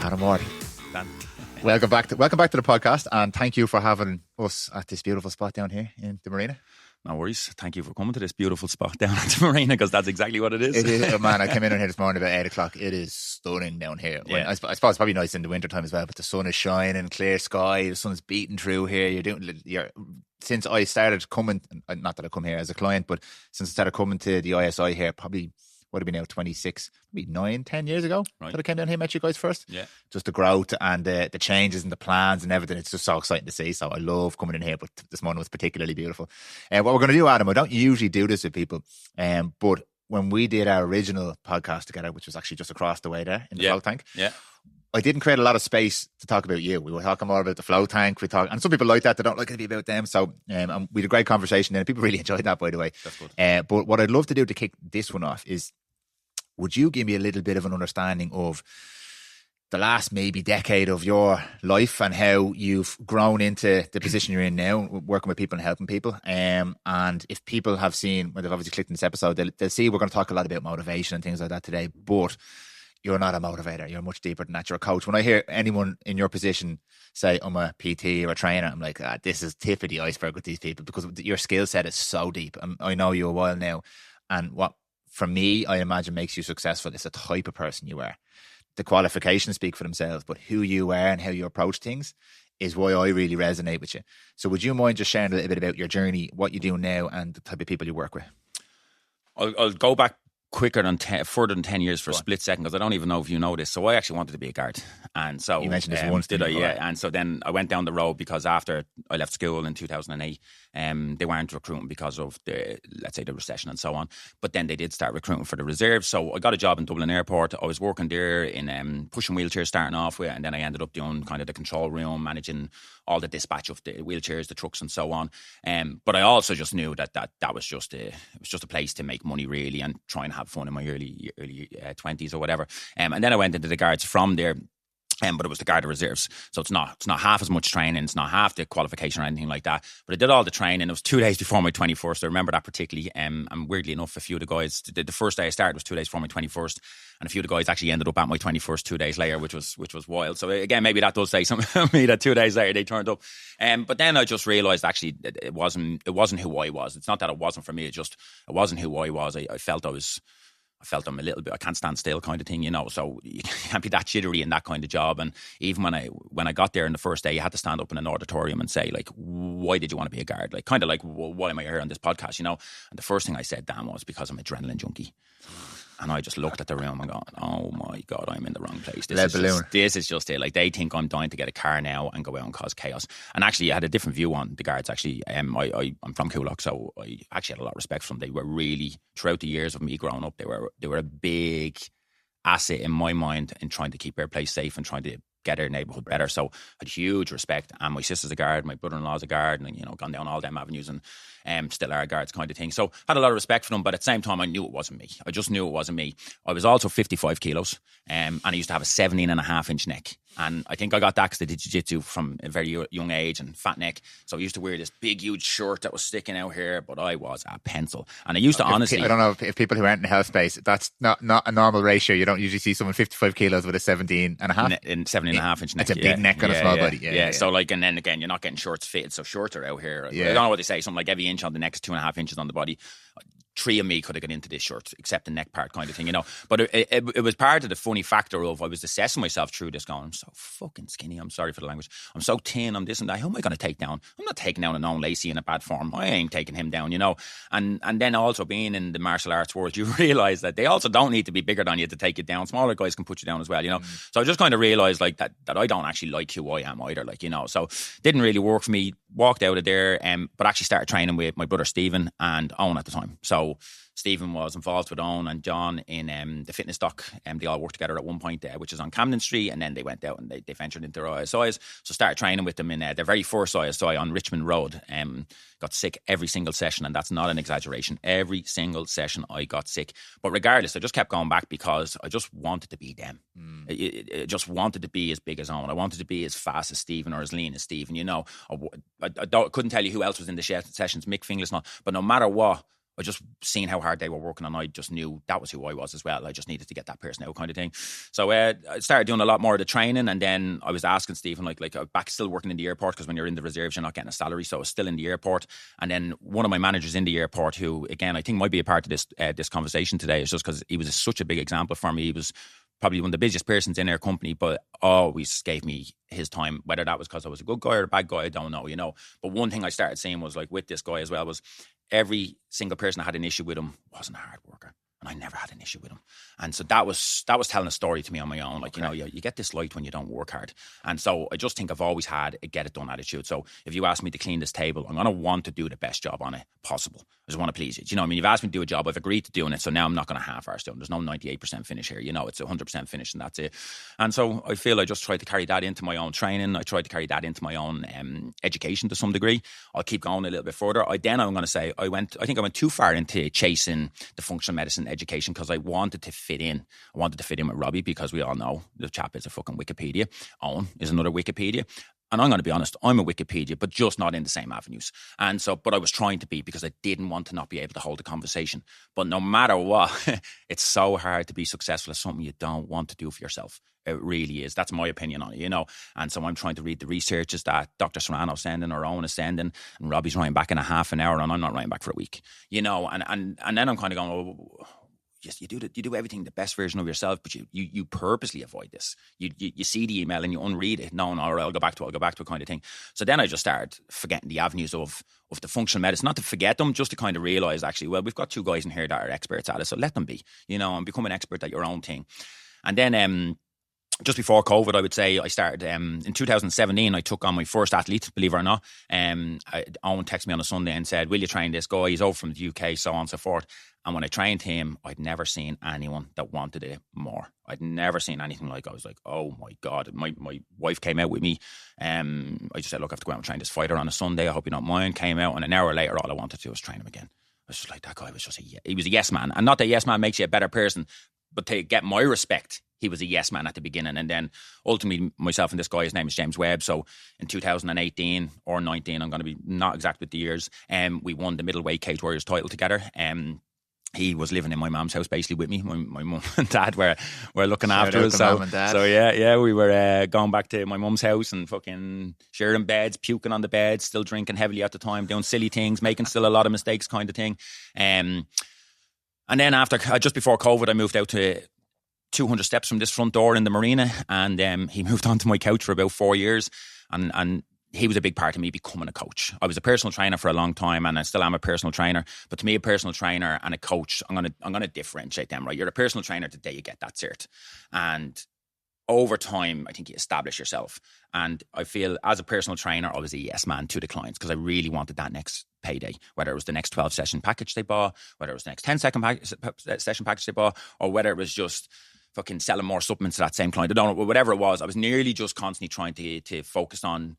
Adam Ward, Dan. welcome back to the podcast, and thank you for having us at this beautiful spot down here in the marina. No worries. Thank you for coming to this beautiful spot down at the marina, because that's exactly what it is. It is, man. I came in here this morning about 8 o'clock. It is stunning down here. Yeah. I suppose it's probably nice in the winter time as well, but the sun is shining, clear sky, the sun's beating through here. Since I started coming, not that I come here as a client, but since I started coming to the ISI here, probably would have been now 26, maybe 9-10 years ago that I came down here and met you guys first. Yeah. Just the growth and the changes and the plans and everything. It's just so exciting to see. So I love coming in here, but this morning was particularly beautiful. What we're going to do, Adam, I don't usually do this with people, but when we did our original podcast together, which was actually just across the way there in the float tank, I didn't create a lot of space to talk about you. We were talking more about the float tank. And some people like that. They don't like it to be about them. So we had a great conversation and people really enjoyed that, by the way. That's good. But what I'd love to do to kick this one off is, would you give me a little bit of an understanding of the last maybe decade of your life and how you've grown into the position you're in now, working with people and helping people? And if people have seen, well, they've obviously clicked in this episode, they'll see we're going to talk a lot about motivation and things like that today, but you're not a motivator. You're much deeper than that. You're a coach. When I hear anyone in your position say, I'm a PT or a trainer, I'm like, this is tip of the iceberg with these people, because your skill set is so deep. I know you a while now. And what, for me, I imagine makes you successful is the type of person you are. The qualifications speak for themselves, but who you are and how you approach things is why I really resonate with you. So would you mind just sharing a little bit about your journey, what you do now, and the type of people you work with? I'll go back further than 10 years for a split second, because I don't even know if you know this. So I actually wanted to be a guard. And so you mentioned this once, did I? Yeah. And so then I went down the road, because after I left school in 2008, they weren't recruiting because of the recession and so on. But then they did start recruiting for the reserves. So I got a job in Dublin Airport. I was working there in pushing wheelchairs starting off with, and then I ended up doing kind of the control room, managing all the dispatch of the wheelchairs, the trucks and so on. But I also just knew that was just a place to make money, really, and try and have fun in my early 20s or whatever. And then I went into the guards from there. But it was the Garda Reserves. So it's not half as much training. It's not half the qualification or anything like that. But I did all the training. It was 2 days before my 21st. I remember that particularly. And weirdly enough, a few of the guys, the first day I started was 2 days before my 21st. And a few of the guys actually ended up at my 21st 2 days later, which was wild. So again, maybe that does say something about me that 2 days later they turned up. But then I just realised actually it wasn't who I was. It's not that it wasn't for me. It wasn't who I was. I felt I'm a little bit, I can't stand still kind of thing, you know, so you can't be that jittery in that kind of job. And even when I got there on the first day, you had to stand up in an auditorium and say, like, why did you want to be a guard? Like, kind of like, why am I here on this podcast, you know? And the first thing I said, Dan, was because I'm an adrenaline junkie. And I just looked at the room and gone, oh my God, I'm in the wrong place. This is just it. Like, they think I'm dying to get a car now and go out and cause chaos. And actually, I had a different view on the guards, actually. I'm from Coolock, so I actually had a lot of respect for them. They were really, throughout the years of me growing up, they were a big asset in my mind in trying to keep our place safe and trying to get our neighbourhood better. So I had huge respect. And my sister's a guard, my brother-in-law's a guard, and, you know, gone down all them avenues and still are guards kind of thing. So had a lot of respect for them, but at the same time, I knew it wasn't me. I just knew it wasn't me. I was also 55 kilos, and I used to have a 17.5-inch neck. And I think I got that because I did jiu-jitsu from a very young age, and fat neck. So I used to wear this big, huge shirt that was sticking out here, but I was a pencil. And I used to honestly... I don't know if people who aren't in the health space, that's not a normal ratio. You don't usually see someone 55 kilos with a 17.5. 17.5-inch neck. It's a big neck on a small body. Yeah. So like, and then again, you're not getting shorts fitted. So shorts are out here. I don't know what they say. Something like every inch on the neck is 2.5 inches on the body. 3 of me could have got into this shirt, except the neck part kind of thing, you know. But it was part of the funny factor of I was assessing myself through this going, I'm so fucking skinny, I'm sorry for the language. I'm so thin, I'm this and that. Who am I going to take down? I'm not taking down a known Lacey in a bad form. I ain't taking him down, you know. And then also being in the martial arts world, you realise that they also don't need to be bigger than you to take you down. Smaller guys can put you down as well, you know. So I just kind of realised like that I don't actually like who I am either, like, you know. So didn't really work for me. Walked out of there, but actually started training with my brother Stephen and Owen at the time. So Stephen was involved with Owen and John in the fitness dock. They all worked together at one point, which is on Camden Street, and then they went out and they ventured into their ISIs. So started training with them in their very first ISI on Richmond Road. Got sick every single session, and that's not an exaggeration. Every single session I got sick. But regardless, I just kept going back because I just wanted to be them. I just wanted to be as big as Owen. I wanted to be as fast as Stephen or as lean as Stephen, you know. I couldn't tell you who else was in the sessions, Mick Finglas and all, but no matter what, I just seen how hard they were working, and I just knew that was who I was as well. I just needed to get that person out, kind of thing. So I started doing a lot more of the training, and then I was asking Stephen, like I was back still working in the airport, because when you're in the reserves, you're not getting a salary. So I was still in the airport, and then one of my managers in the airport, who again I think might be a part of this conversation today, is just because he was such a big example for me. He was probably one of the busiest persons in our company, but always gave me his time, whether that was because I was a good guy or a bad guy, I don't know, But one thing I started seeing was, like, with this guy as well, was every single person that had an issue with him wasn't a hard worker. And I never had an issue with him. And so that was telling a story to me on my own. Like, Okay. you get disliked when you don't work hard. And so I just think I've always had a get it done attitude. So if you ask me to clean this table, I'm going to want to do the best job on it possible. I just want to please you. Do you know what I mean? You've asked me to do a job. I've agreed to doing it. So now I'm not going to half-arse doing it. There's no 98% finish here. It's 100% finish, and that's it. And so I feel I just tried to carry that into my own training. I tried to carry that into my own education to some degree. I'll keep going a little bit further. I'm going to say I think I went too far into chasing the functional medicine education, because I wanted to fit in. I wanted to fit in with Robbie, because we all know the chap is a fucking Wikipedia. Owen is another Wikipedia. And I'm going to be honest, I'm a Wikipedia, but just not in the same avenues. And so, but I was trying to be, because I didn't want to not be able to hold a conversation. But no matter what, it's so hard to be successful at something you don't want to do for yourself. It really is. That's my opinion on it, And so I'm trying to read the researches that Dr. Serrano's sending, or Owen is sending, and Robbie's writing back in a half an hour, and I'm not writing back for a week, And then I'm kind of going, oh, yes, you do everything the best version of yourself, but you purposely avoid this. You see the email and you unread it. No, I'll go back to it kind of thing. So then I just started forgetting the avenues of the functional medicine, not to forget them, just to kind of realize, actually, well, we've got two guys in here that are experts at it, so let them be, and become an expert at your own thing. And then just before COVID, I would say, I started in 2017. I took on my first athlete, believe it or not. Owen texted me on a Sunday and said, will you train this guy? He's over from the UK, so on and so forth. And when I trained him, I'd never seen anyone that wanted it more. I'd never seen anything like. I was like, oh my God. My wife came out with me. I just said, look, I have to go out and train this fighter on a Sunday. I hope you don't mind. Came out, and an hour later, all I wanted to do was train him again. I was just like, that guy was just he was a yes man. And not that yes man makes you a better person, but to get my respect, he was a yes man at the beginning. And then ultimately, myself and this guy, his name is James Webb. So in 2018 or 19, I'm going to be not exact with the years, we won the middleweight Cage Warriors title together. He was living in my mum's house basically with me. My mum and dad were looking after us. So yeah, we were going back to my mum's house and fucking sharing beds, puking on the bed, still drinking heavily at the time, doing silly things, making still a lot of mistakes, kind of thing. And then after, just before COVID, I moved out to 200 steps from this front door in the marina, and he moved onto my couch for about 4 years, and he was a big part of me becoming a coach. I was a personal trainer for a long time, and I still am a personal trainer. But to me, a personal trainer and a coach, I'm gonna differentiate them, right? You're a personal trainer the day you get that cert, and over time, I think you establish yourself. And I feel as a personal trainer, I was a yes man to the clients, because I really wanted that next payday, whether it was the next 12-session package they bought, whether it was the next 10-second session package they bought, or whether it was just fucking selling more supplements to that same client. I don't know, whatever it was. I was nearly just constantly trying to focus on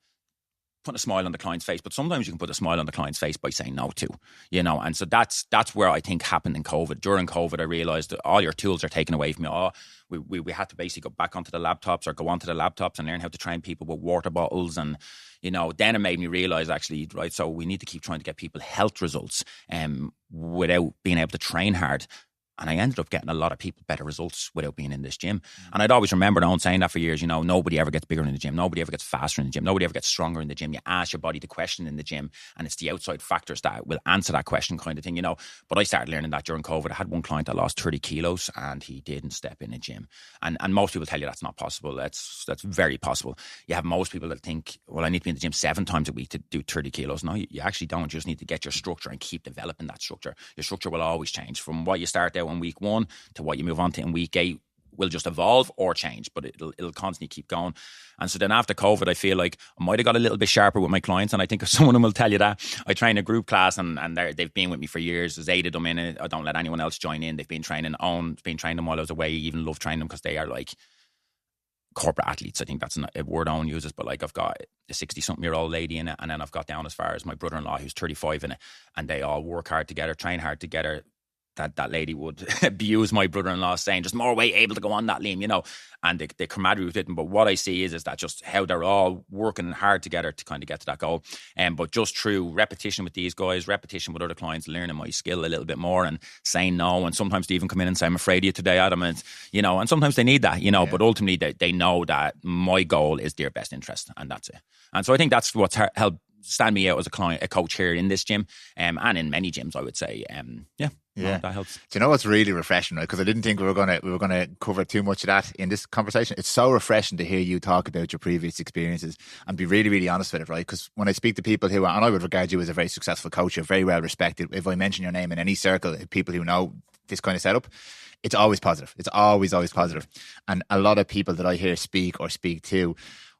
putting a smile on the client's face, but sometimes you can put a smile on the client's face by saying no to, and so that's where I think happened in COVID. During COVID, I realized that all your tools are taken away from you. We had to basically go back onto the laptops, or go onto the laptops and learn how to train people with water bottles. And, then it made me realize, actually, right, so we need to keep trying to get people health results without being able to train hard. And I ended up getting a lot of people better results without being in this gym. And I'd always remembered Owen saying that for years, nobody ever gets bigger in the gym. Nobody ever gets faster in the gym. Nobody ever gets stronger in the gym. You ask your body the question in the gym, and it's the outside factors that will answer that question, kind of thing, But I started learning that during COVID. I had one client that lost 30 kilos and he didn't step in a gym. And most people tell you that's not possible. That's very possible. You have most people that think, well, I need to be in the gym 7 times a week to do 30 kilos. No, you actually don't. You just need to get your structure and keep developing that structure. Your structure will always change from what you start out in week 1 to what you move on to in week 8. Will just evolve or change, but it'll constantly keep going. And so then after COVID, I feel like I might have got a little bit sharper with my clients, and I think some of them will tell you that. I train a group class, and they've been with me for years. There's 8 of them in it. I don't let anyone else join in. They've been training. Owen's been training them while I was away. Even love training them because they are like corporate athletes. I think that's a word Owen uses, but like I've got a 60-something-year-old lady in it, and then I've got down as far as my brother-in-law who's 35 in it, and they all work hard together, train hard together, that lady would abuse my brother-in-law, saying just more weight, able to go on that, Liam, you know, and the camaraderie with it. But what I see is that just how they're all working hard together to kind of get to that goal. But just through repetition with these guys, repetition with other clients, learning my skill a little bit more and saying no. And sometimes they even come in and say, I'm afraid of you today, Adam. And, you know, and sometimes they need that, you know, but ultimately they know that my goal is their best interest, and that's it. And so I think that's what's helped stand me out as a coach here in this gym, and in many gyms, I would say. Yeah, that helps. Do you know what's really refreshing, right? Because I didn't think we were gonna cover too much of that in this conversation. It's so refreshing to hear you talk about your previous experiences and be really, really honest with it, right? Because when I speak to people who, and I would regard you as a very successful coach, you're very well respected. If I mention your name in any circle, people who know this kind of setup, it's always positive. It's always positive. And a lot of people that I hear speak to,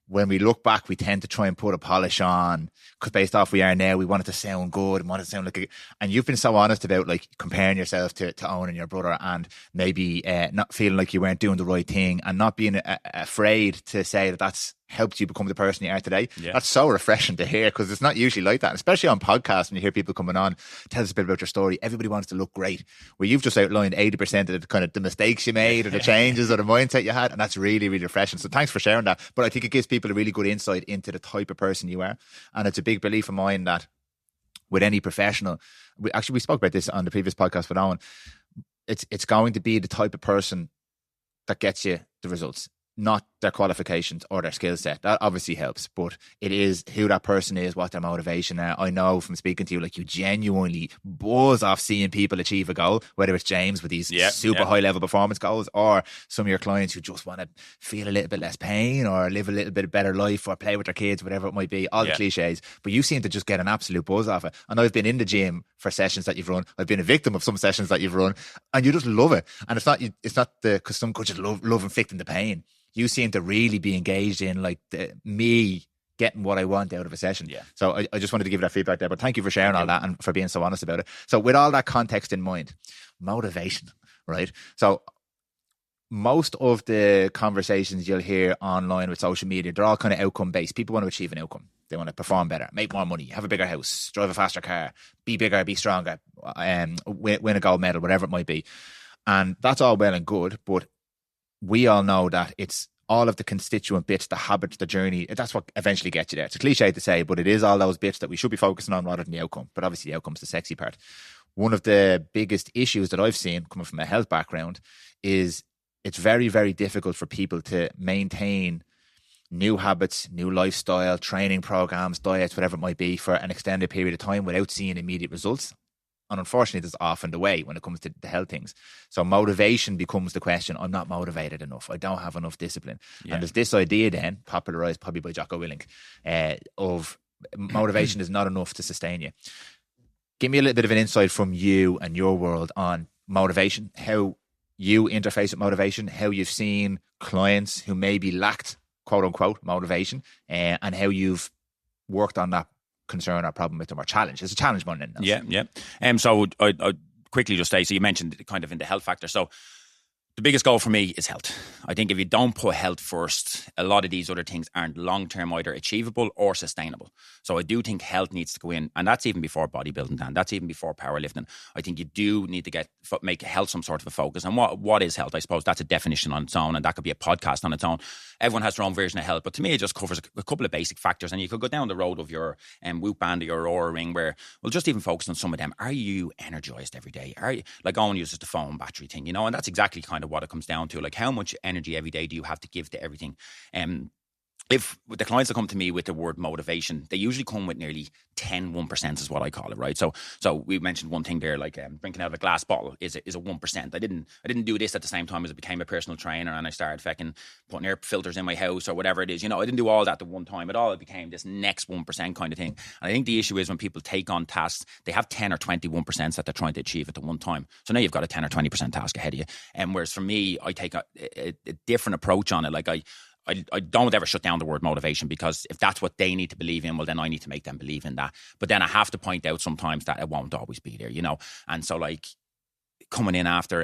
when we look back, we tend to try and put a polish on because based off we are now, we want it to sound good and want it to sound like and you've been so honest about like comparing yourself to Owen and your brother, and maybe not feeling like you weren't doing the right thing, and not being afraid to say that that's helped you become the person you are today. Yeah. That's so refreshing to hear, because it's not usually like that, especially on podcasts. When you hear people coming on, tell us a bit about your story, everybody wants to look great, where you've just outlined 80% of the kind of the mistakes you made or the changes or the mindset you had, and that's really, really refreshing. So thanks for sharing that. But I think it gives people a really good insight into the type of person you are, and it's a big belief of mine that with any professional, we spoke about this on the previous podcast with Owen, it's going to be the type of person that gets you the results, not their qualifications or their skill set. That obviously helps, but it is who that person is, what their motivation are. I know from speaking to you, like, you genuinely buzz off seeing people achieve a goal, whether it's James with these super high level performance goals, or some of your clients who just want to feel a little bit less pain or live a little bit better life or play with their kids, whatever it might be, all the cliches. But you seem to just get an absolute buzz off it. And I've been in the gym for sessions that you've run. I've been a victim of some sessions that you've run, and you just love it. And it's not because some coaches love inflicting the pain. You seem to really be engaged in like me getting what I want out of a session. Yeah. So I just wanted to give you that feedback there. But thank you for sharing all that and for being so honest about it. So with all that context in mind, motivation, right? So most of the conversations you'll hear online with social media, they're all kind of outcome based. People want to achieve an outcome. They want to perform better, make more money, have a bigger house, drive a faster car, be bigger, be stronger, win a gold medal, whatever it might be. And that's all well and good, but we all know that it's all of the constituent bits, the habits, the journey. That's what eventually gets you there. It's a cliche to say, but it is all those bits that we should be focusing on rather than the outcome. But obviously the outcome's the sexy part. One of the biggest issues that I've seen coming from a health background is it's very, very difficult for people to maintain new habits, new lifestyle, training programs, diets, whatever it might be, for an extended period of time without seeing immediate results. And unfortunately, that's often the way when it comes to the health things. So motivation becomes the question. I'm not motivated enough. I don't have enough discipline. Yeah. And there's this idea then, popularised probably by Jocko Willink, of motivation is not enough to sustain you. Give me a little bit of an insight from you and your world on motivation, how you interface with motivation, how you've seen clients who maybe lacked, quote unquote, motivation, and how you've worked on that concern or problem with them, or challenge. It's a challenge more than anything else. Yeah. So I quickly just say, so you mentioned kind of in the health factor. So the biggest goal for me is health. I think if you don't put health first, a lot of these other things aren't long-term either achievable or sustainable. So I do think health needs to go in, and that's even before bodybuilding, Dan. That's even before powerlifting. I think you do need to make health some sort of a focus. And what is health? I suppose that's a definition on its own, and that could be a podcast on its own. Everyone has their own version of health, but to me, it just covers a couple of basic factors. And you could go down the road of your Whoop band or your Aura ring, where we'll just even focus on some of them. Are you energized every day? Are you, like Owen uses the phone battery thing, and that's exactly kind of what it comes down to. Like, how much energy every day do you have to give to everything? If the clients that come to me with the word motivation, they usually come with nearly 1% is what I call it, right? So we mentioned one thing there, like drinking out of a glass bottle is a 1%. I didn't do this at the same time as I became a personal trainer and I started fucking putting air filters in my house or whatever it is. I didn't do all that at one time at all. It became this next 1% kind of thing. And I think the issue is when people take on tasks, they have 10 or 21% that they're trying to achieve at the one time. So now you've got a 10 or 20% task ahead of you. And whereas for me, I take a different approach on it. Like I don't ever shut down the word motivation, because if that's what they need to believe in, well, then I need to make them believe in that. But then I have to point out sometimes that it won't always be there, And so, like, coming in after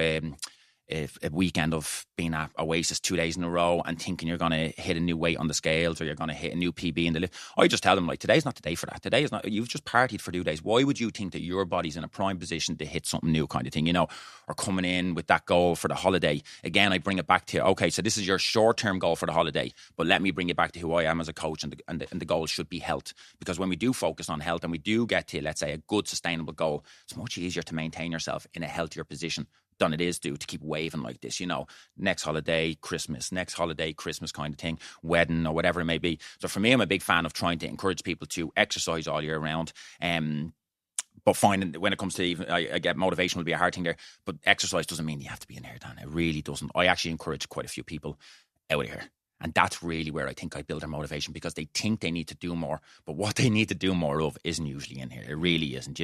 a weekend of being at Oasis 2 days in a row and thinking you're going to hit a new weight on the scales or you're going to hit a new PB in the lift. I just tell them, like, today's not the day for that. Today is not, you've just partied for 2 days. Why would you think that your body's in a prime position to hit something new kind of thing, or coming in with that goal for the holiday? Again, I bring it back to, okay, so this is your short-term goal for the holiday, but let me bring it back to who I am as a coach, and the goal should be health. Because when we do focus on health and we do get to, let's say, a good sustainable goal, it's much easier to maintain yourself in a healthier position than it is to keep waving like this, next holiday, Christmas kind of thing, wedding or whatever it may be. So for me, I'm a big fan of trying to encourage people to exercise all year round. But finding, when it comes to, even, I get motivation will be a hard thing there, but exercise doesn't mean you have to be in here, Dan. It really doesn't. I actually encourage quite a few people out of here. And that's really where I think I build their motivation, because they think they need to do more, but what they need to do more of isn't usually in here. It really isn't,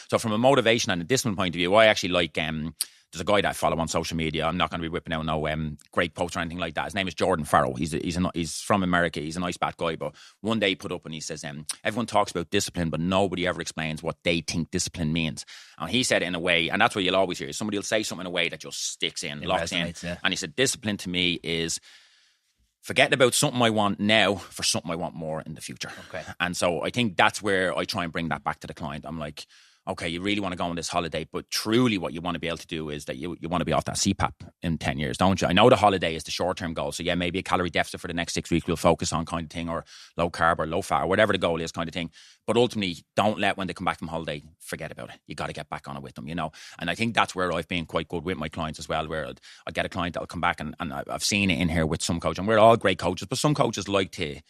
So from a motivation and a discipline point of view, I actually like, there's a guy that I follow on social media. I'm not going to be whipping out no great posts or anything like that. His name is Jordan Farrow. He's from America. He's a nice bad guy, but one day he put up and he says, everyone talks about discipline, but nobody ever explains what they think discipline means. And he said it in a way, and that's what you'll always hear. Somebody will say something in a way that just sticks in, locks in. Yeah. And he said, discipline to me is forgetting about something I want now for something I want more in the future. Okay. And so I think that's where I try and bring that back to the client. I'm like, okay, you really want to go on this holiday, but truly what you want to be able to do is that you want to be off that CPAP in 10 years, don't you? I know the holiday is the short-term goal. So yeah, maybe a calorie deficit for the next 6 weeks we'll focus on kind of thing, or low carb or low fat or whatever the goal is kind of thing. But ultimately, don't let when they come back from holiday, forget about it. You got to get back on it with them, And I think that's where I've been quite good with my clients as well, where I get a client that'll come back, and I've seen it in here with some coaches, and we're all great coaches, but some coaches like to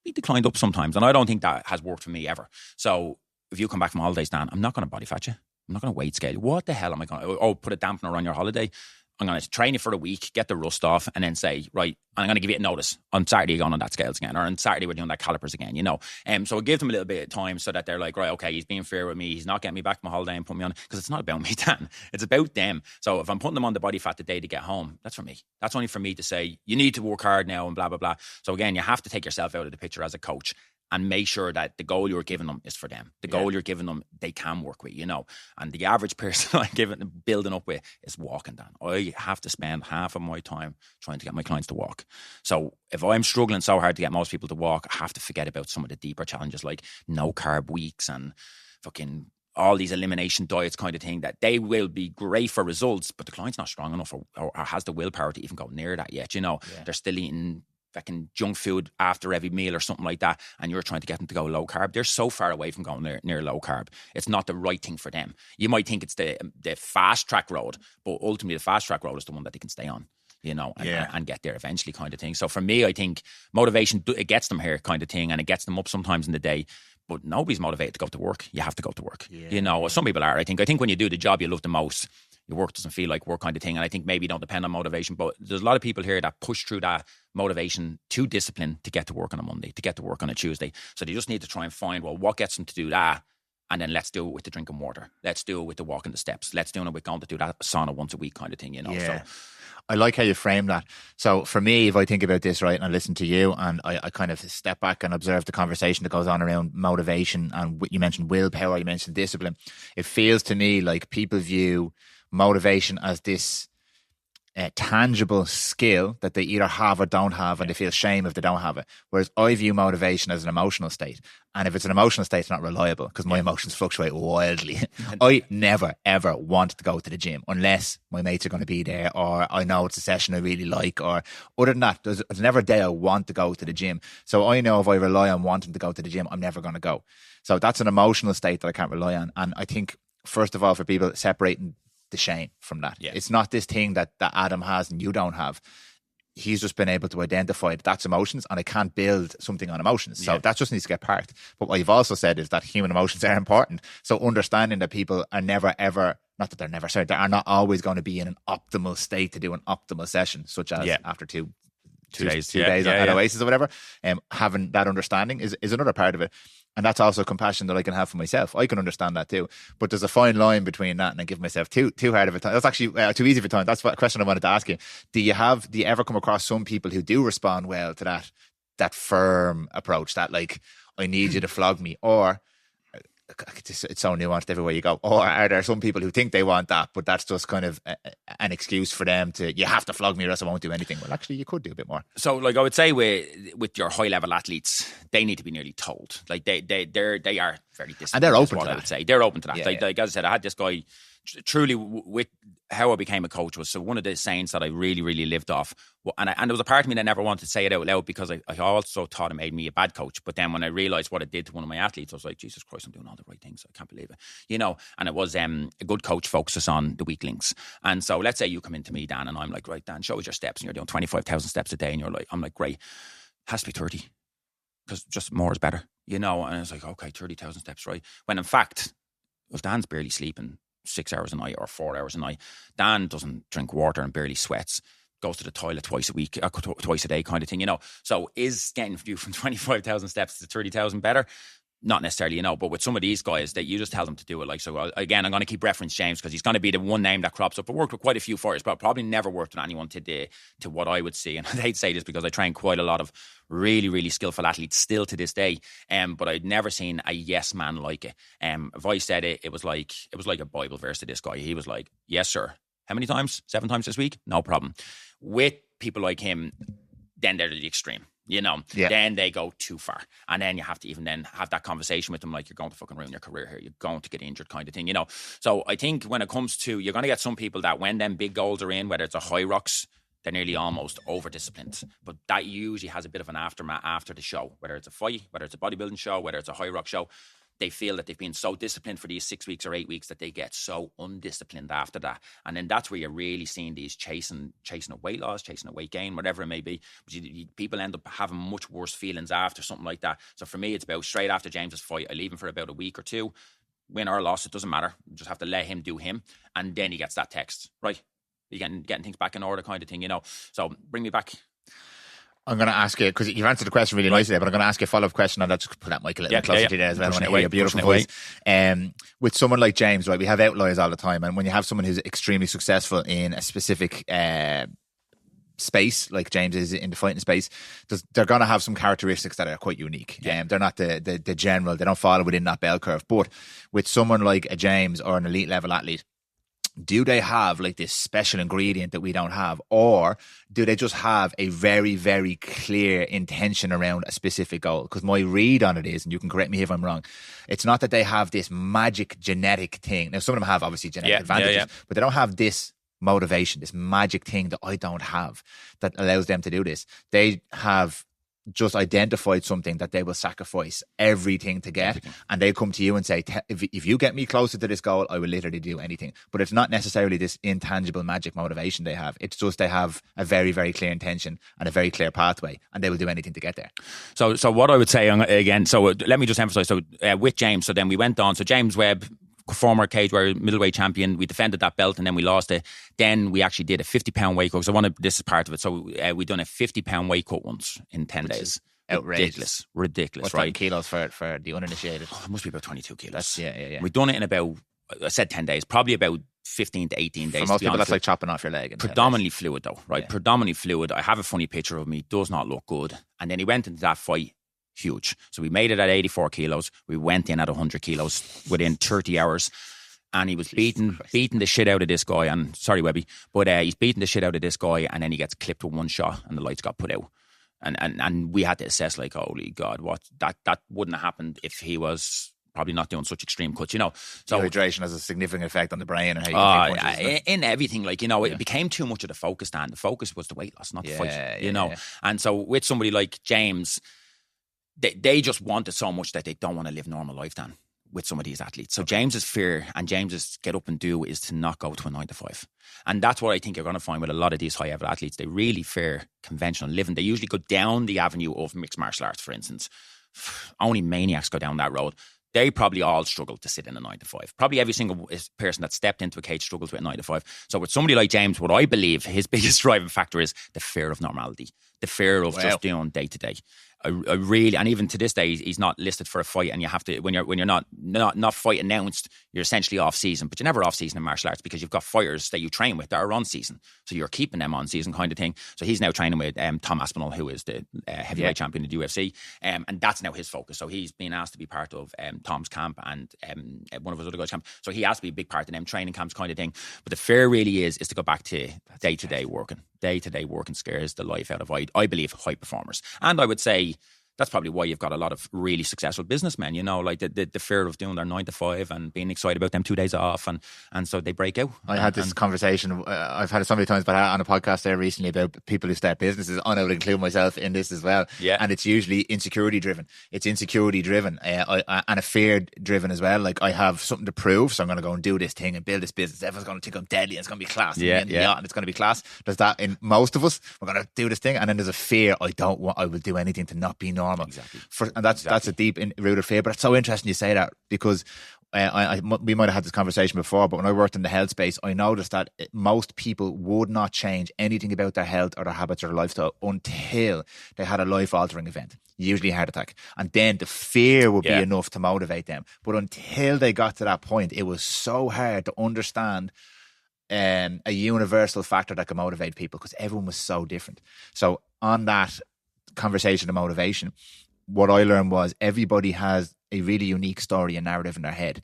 beat the client up sometimes. And I don't think that has worked for me ever. So if you come back from holidays, Dan, I'm not going to body fat you. I'm not going to weight scale you. What the hell am I going to... Oh, put a dampener on your holiday. I'm going to train you for a week, get the rust off, and then say, right, I'm going to give you a notice. On Saturday, you're going on that scales again. Or on Saturday, we're doing that calipers again, So I give them a little bit of time so that they're like, right, okay, he's being fair with me. He's not getting me back from my holiday and putting me on... Because it's not about me, Dan. It's about them. So if I'm putting them on the body fat the day to get home, that's for me. That's only for me to say, you need to work hard now and blah, blah, blah. So again, you have to take yourself out of the picture as a coach and make sure that the goal you're giving them is for them. The goal you're giving them, they can work with, And the average person I'm building up with is walking, Dan. I have to spend half of my time trying to get my clients to walk. So if I'm struggling so hard to get most people to walk, I have to forget about some of the deeper challenges like no carb weeks and fucking all these elimination diets kind of thing, that they will be great for results, but the client's not strong enough or has the willpower to even go near that yet, They're still eating fucking junk food after every meal or something like that, and you're trying to get them to go low carb. They're so far away from going near low carb. It's not the right thing for them. You might think it's the fast track road, but ultimately the fast track road is the one that they can stay on, and get there eventually kind of thing. So for me, I think motivation, it gets them here kind of thing, and it gets them up sometimes in the day, but nobody's motivated to go to work. You have to go to work. Some people are. I think when you do the job you love the most, your work doesn't feel like work kind of thing. And I think maybe you don't depend on motivation, but there's a lot of people here that push through that motivation to discipline to get to work on a Monday, to get to work on a Tuesday. So they just need to try and find, well, what gets them to do that? And then let's do it with the drinking water. Let's do it with the walking the steps. Let's do it with going to do that sauna once a week kind of thing, Yeah. So I like how you frame that. So for me, if I think about this, right, and I listen to you and I kind of step back and observe the conversation that goes on around motivation, and you mentioned willpower, you mentioned discipline, it feels to me like people view motivation as this tangible skill that they either have or don't have, and they feel shame if they don't have it. Whereas I view motivation as an emotional state. And if it's an emotional state, it's not reliable, because my emotions fluctuate wildly. I never, ever want to go to the gym unless my mates are going to be there, or I know it's a session I really like, or other than that, there's never a day I want to go to the gym. So I know if I rely on wanting to go to the gym, I'm never going to go. So that's an emotional state that I can't rely on. And I think, first of all, for people, separating the shame from that. Yeah. It's not this thing that Adam has and you don't have. He's just been able to identify that's emotions, and I can't build something on emotions. So that just needs to get parked. But what you've also said is that human emotions are important. So understanding that people are never, ever, not that they're never, sorry, they are not always going to be in an optimal state to do an optimal session, such as after two days at Oasis or whatever. Having that understanding is another part of it. And that's also compassion that I can have for myself. I can understand that too. But there's a fine line between that and I give myself too hard of a time. That's actually too easy of a time. That's a question I wanted to ask you. Do you ever come across some people who do respond well to that firm approach, that like, I need you to flog me? Or it's so nuanced everywhere you go. Or are there some people who think they want that, but that's just kind of an excuse for them to, you have to flog me or else I won't do anything? Well, actually, you could do a bit more. So, like, I would say with your high level athletes, they need to be nearly told. Like, they are very disciplined. And they're open to that. I would say they're open to that. Yeah, like as I said, I had this guy. Truly, with how I became a coach was, so one of the sayings that I really, really lived off, and there was a part of me that never wanted to say it out loud because I also thought it made me a bad coach. But then when I realised what it did to one of my athletes, I was like, Jesus Christ, I'm doing all the right things. I can't believe it. And it was a good coach focuses on the weak links. And so let's say you come into me, Dan, and I'm like, right, Dan, show us your steps, and you're doing 25,000 steps a day, and I'm like, great, has to be 30 because just more is better, And I was like, okay, 30,000 steps, right? When in fact, if Dan's barely sleeping 6 hours a night or 4 hours a night, Dan doesn't drink water and barely sweats, goes to the toilet twice a day kind of thing, So is getting you from 25,000 steps to 30,000 better? Not necessarily, but with some of these guys that you just tell them to do it. Like, so again, I'm going to keep reference James because he's going to be the one name that crops up. I worked with quite a few fighters, but probably never worked with anyone to what I would see. And I hate to say this because I train quite a lot of really, really skillful athletes still to this day. But I'd never seen a yes man like it. If I said it, it was like a Bible verse to this guy. He was like, yes, sir. How many times? 7 times this week? No problem. With people like him, then they're the extreme. Then they go too far. And then you have to even then have that conversation with them like, you're going to fucking ruin your career here. You're going to get injured kind of thing, So I think when it comes to, you're going to get some people that when them big goals are in, whether it's a high rocks, they're nearly almost over-disciplined. But that usually has a bit of an aftermath after the show, whether it's a fight, whether it's a bodybuilding show, whether it's a high rock show. They feel that they've been so disciplined for these 6 weeks or 8 weeks that they get so undisciplined after that. And then that's where you're really seeing these chasing a weight loss, chasing a weight gain, whatever it may be. But people end up having much worse feelings after something like that. So for me, it's about straight after James's fight, I leave him for about a week or two. Win or loss, it doesn't matter. You just have to let him do him. And then he gets that text, right? You're getting things back in order kind of thing, So bring me back. I'm going to ask you, because you've answered the question really nicely there, but I'm going to ask you a follow-up question on that. Just put that mic a little bit closer to you there as well. I want to hear your beautiful voice. With someone like James, right, we have outliers all the time. And when you have someone who's extremely successful in a specific space, like James is in the fighting space, they're going to have some characteristics that are quite unique. They're not the general. They don't fall within that bell curve. But with someone like a James or an elite level athlete, do they have like this special ingredient that we don't have? Or do they just have a very, very clear intention around a specific goal? Because my read on it is, and you can correct me if I'm wrong, it's not that they have this magic genetic thing. Now, some of them have obviously genetic advantages, but they don't have this motivation, this magic thing that I don't have that allows them to do this. They have just identified something that they will sacrifice everything to get, and they come to you and say, if you get me closer to this goal, I will literally do anything. But it's not necessarily this intangible magic motivation they have. It's just they have a very, very clear intention and a very clear pathway, and they will do anything to get there. So what I would say again, so let me just emphasize, so with James, so then we went on, so James Webb, former cage warrior middleweight champion, we defended that belt and then we lost it. Then we actually did a 50-pound weight cut. So this is part of it. So we done a 50-pound weight cut once in 10 days. Outrageous. Ridiculous, What's right? That kilos for the uninitiated? It must be about 22 kilos. Yeah. We've done it in about, I said 10 days, probably about 15 to 18 days. For most people, that's like chopping off your leg. Predominantly fluid though, right? Yeah. Predominantly fluid. I have a funny picture of me. Does not look good. And then he went into that fight huge. So we made it at 84 kilos. We went in at 100 kilos within 30 hours. And he was beating the shit out of this guy. And sorry, Webby, but he's beating the shit out of this guy, and then he gets clipped with one shot, and the lights got put out. And we had to assess, like, holy God, what that wouldn't have happened if he was probably not doing such extreme cuts, So dehydration has a significant effect on the brain and how you can take punches, in everything, like, it became too much of the focus. Dan, the focus was the weight loss, not the fight. And so with somebody like James, they just want it so much that they don't want to live normal life, Dan, with some of these athletes. So James's fear and James's get up and do is to not go to a 9 to 5. And that's what I think you're going to find with a lot of these high level athletes. They really fear conventional living. They usually go down the avenue of mixed martial arts, for instance. Only maniacs go down that road. They probably all struggle to sit in a 9 to 5. Probably every single person that stepped into a cage struggles with a 9 to 5. So with somebody like James, what I believe his biggest driving factor is the fear of normality, the fear of just doing day to day. I really, and even to this day, he's not listed for a fight, and you have to when you're not fight announced, you're essentially off season. But you're never off season in martial arts because you've got fighters that you train with that are on season, so you're keeping them on season kind of thing. So he's now training with Tom Aspinall, who is the heavyweight champion of the UFC, and that's now his focus. So he's been asked to be part of Tom's camp and one of his other guys' camp. So he has to be a big part of them training camps kind of thing. But the fear really is to go back to day-to-day working. Day-to-day working scares the life out of, I believe, high performers. And I would say that's probably why you've got a lot of really successful businessmen, like the fear of doing their 9 to 5 and being excited about them 2 days off. And so they break out. I had this conversation, I've had it so many times, but on a podcast there recently about people who start businesses. I would include myself in this as well. Yeah. And it's usually insecurity driven. It's insecurity driven and a fear driven as well. Like, I have something to prove, so I'm going to go and do this thing and build this business. Everyone's going to think I'm deadly and it's going to be class. And it's going to be class. There's that in most of us. We're going to do this thing. And then there's a fear. I will do anything to not be normal. Exactly. And that's a deep rooted fear. But it's so interesting you say that, because we might have had this conversation before, but when I worked in the health space, I noticed that most people would not change anything about their health or their habits or their lifestyle until they had a life-altering event, usually a heart attack. And then the fear would be enough to motivate them. But until they got to that point, it was so hard to understand a universal factor that could motivate people, because everyone was so different. So on that conversation of motivation, what I learned was everybody has a really unique story and narrative in their head.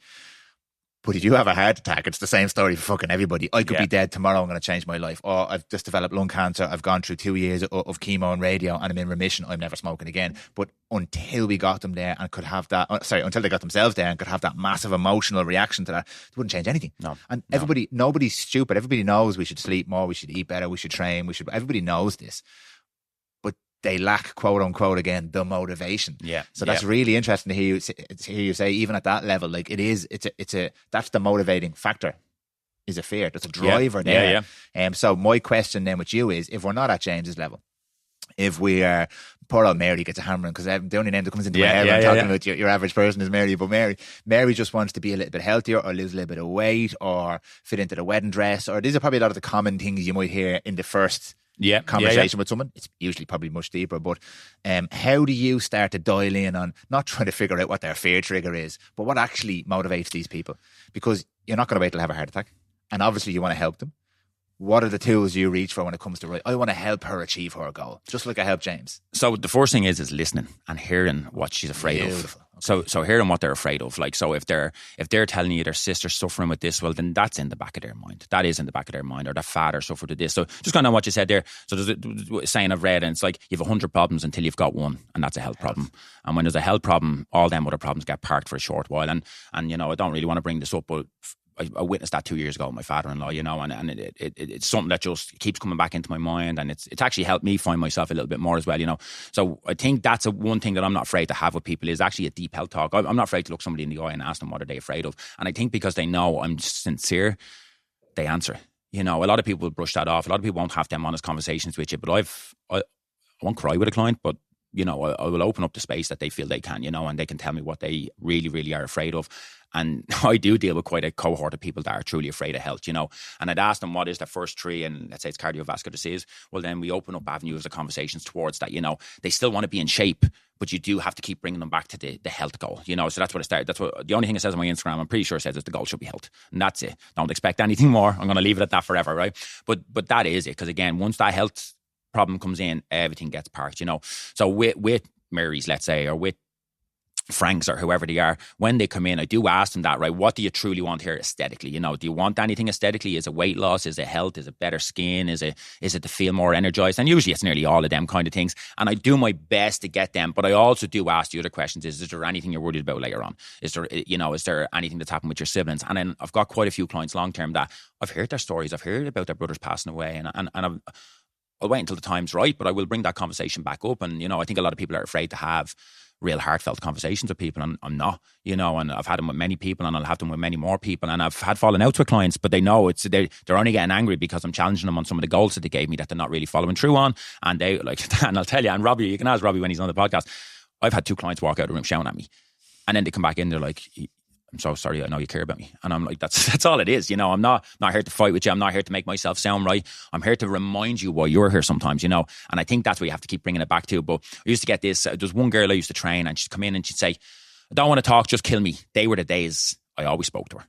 But if you have a heart attack, it's the same story for fucking everybody. I could be dead tomorrow, I'm going to change my life. Or I've just developed lung cancer, I've gone through 2 years of chemo and radio and I'm in remission, I'm never smoking again. But until we got them there and could have that, until they got themselves there and could have that massive emotional reaction to that, it wouldn't change anything. No. And nobody's stupid. Everybody knows we should sleep more, we should eat better, we should train, everybody knows this. They lack, quote unquote, again, the motivation. Yeah. So that's really interesting to hear you say, even at that level, like that's the motivating factor, is a fear. That's a driver there. Yeah. So my question then with you is, if we're not at James's level, if we are, poor old Mary gets a hammering, because the only name that comes into my head when I'm talking about your average person is Mary, but Mary just wants to be a little bit healthier or lose a little bit of weight or fit into the wedding dress, or these are probably a lot of the common things you might hear in the first conversation with someone. It's usually probably much deeper, but how do you start to dial in on not trying to figure out what their fear trigger is, but what actually motivates these people? Because you're not going to wait till they have a heart attack, and obviously you want to help them. What are the tools you reach for when it comes to, I want to help her achieve her goal, just like I helped James? So the first thing is listening and hearing what she's afraid of. So hearing what they're afraid of. Like, so if they're telling you their sister's suffering with this, well, then that's in the back of their mind. That is in the back of their mind. Or their father suffered with this. So just kind of what you said there. So there's a saying I've read, and it's like, you have 100 problems until you've got one, and that's a health problem. And when there's a health problem, all them other problems get parked for a short while. And I don't really want to bring this up, but I witnessed that 2 years ago with my father-in-law, and it's something that just keeps coming back into my mind, and it's actually helped me find myself a little bit more as well, So I think that's one thing that I'm not afraid to have with people, is actually a deep health talk. I'm not afraid to look somebody in the eye and ask them what are they afraid of. And I think because they know I'm sincere, they answer. A lot of people will brush that off. A lot of people won't have them honest conversations with you, but I won't cry with a client, but I will open up the space that they feel they can, and they can tell me what they really, really are afraid of. And I do deal with quite a cohort of people that are truly afraid of health, and I'd ask them what is their first three, and let's say it's cardiovascular disease. Well, then we open up avenues of conversations towards that, they still want to be in shape, but you do have to keep bringing them back to the health goal, so that's what it started. That's what the only thing it says on my Instagram, I'm pretty sure it says is the goal should be health. And that's it. Don't expect anything more. I'm going to leave it at that forever, right? But that is it. Because again, once that health problem comes in, everything gets parked, So with Mary's, let's say, or with Frank's or whoever they are, when they come in, I do ask them that, right? What do you truly want here aesthetically? Do you want anything aesthetically? Is it weight loss? Is it health? Is it better skin? Is it to feel more energized? And usually it's nearly all of them kind of things. And I do my best to get them, but I also do ask the other questions. Is there anything you're worried about later on? Is there anything that's happened with your siblings? And then I've got quite a few clients long term that I've heard their stories. I've heard about their brothers passing away, and I'll wait until the time's right, but I will bring that conversation back up. And, I think a lot of people are afraid to have real heartfelt conversations with people, and I'm not, and I've had them with many people, and I'll have them with many more people, and I've had falling outs with clients, but they know they're only getting angry because I'm challenging them on some of the goals that they gave me that they're not really following through on. And they and I'll tell you, and Robbie, you can ask Robbie when he's on the podcast, I've had 2 clients walk out of the room shouting at me, and then they come back in, they're like, I'm so sorry, I know you care about me. And I'm like, that's all it is. You know, I'm not here to fight with you. I'm not here to make myself sound right. I'm here to remind you why you're here sometimes, you know. And I think that's what you have to keep bringing it back to. But I used to get this, there's one girl I used to train, and she'd come in and she'd say, I don't want to talk, just kill me. They were the days I always spoke to her.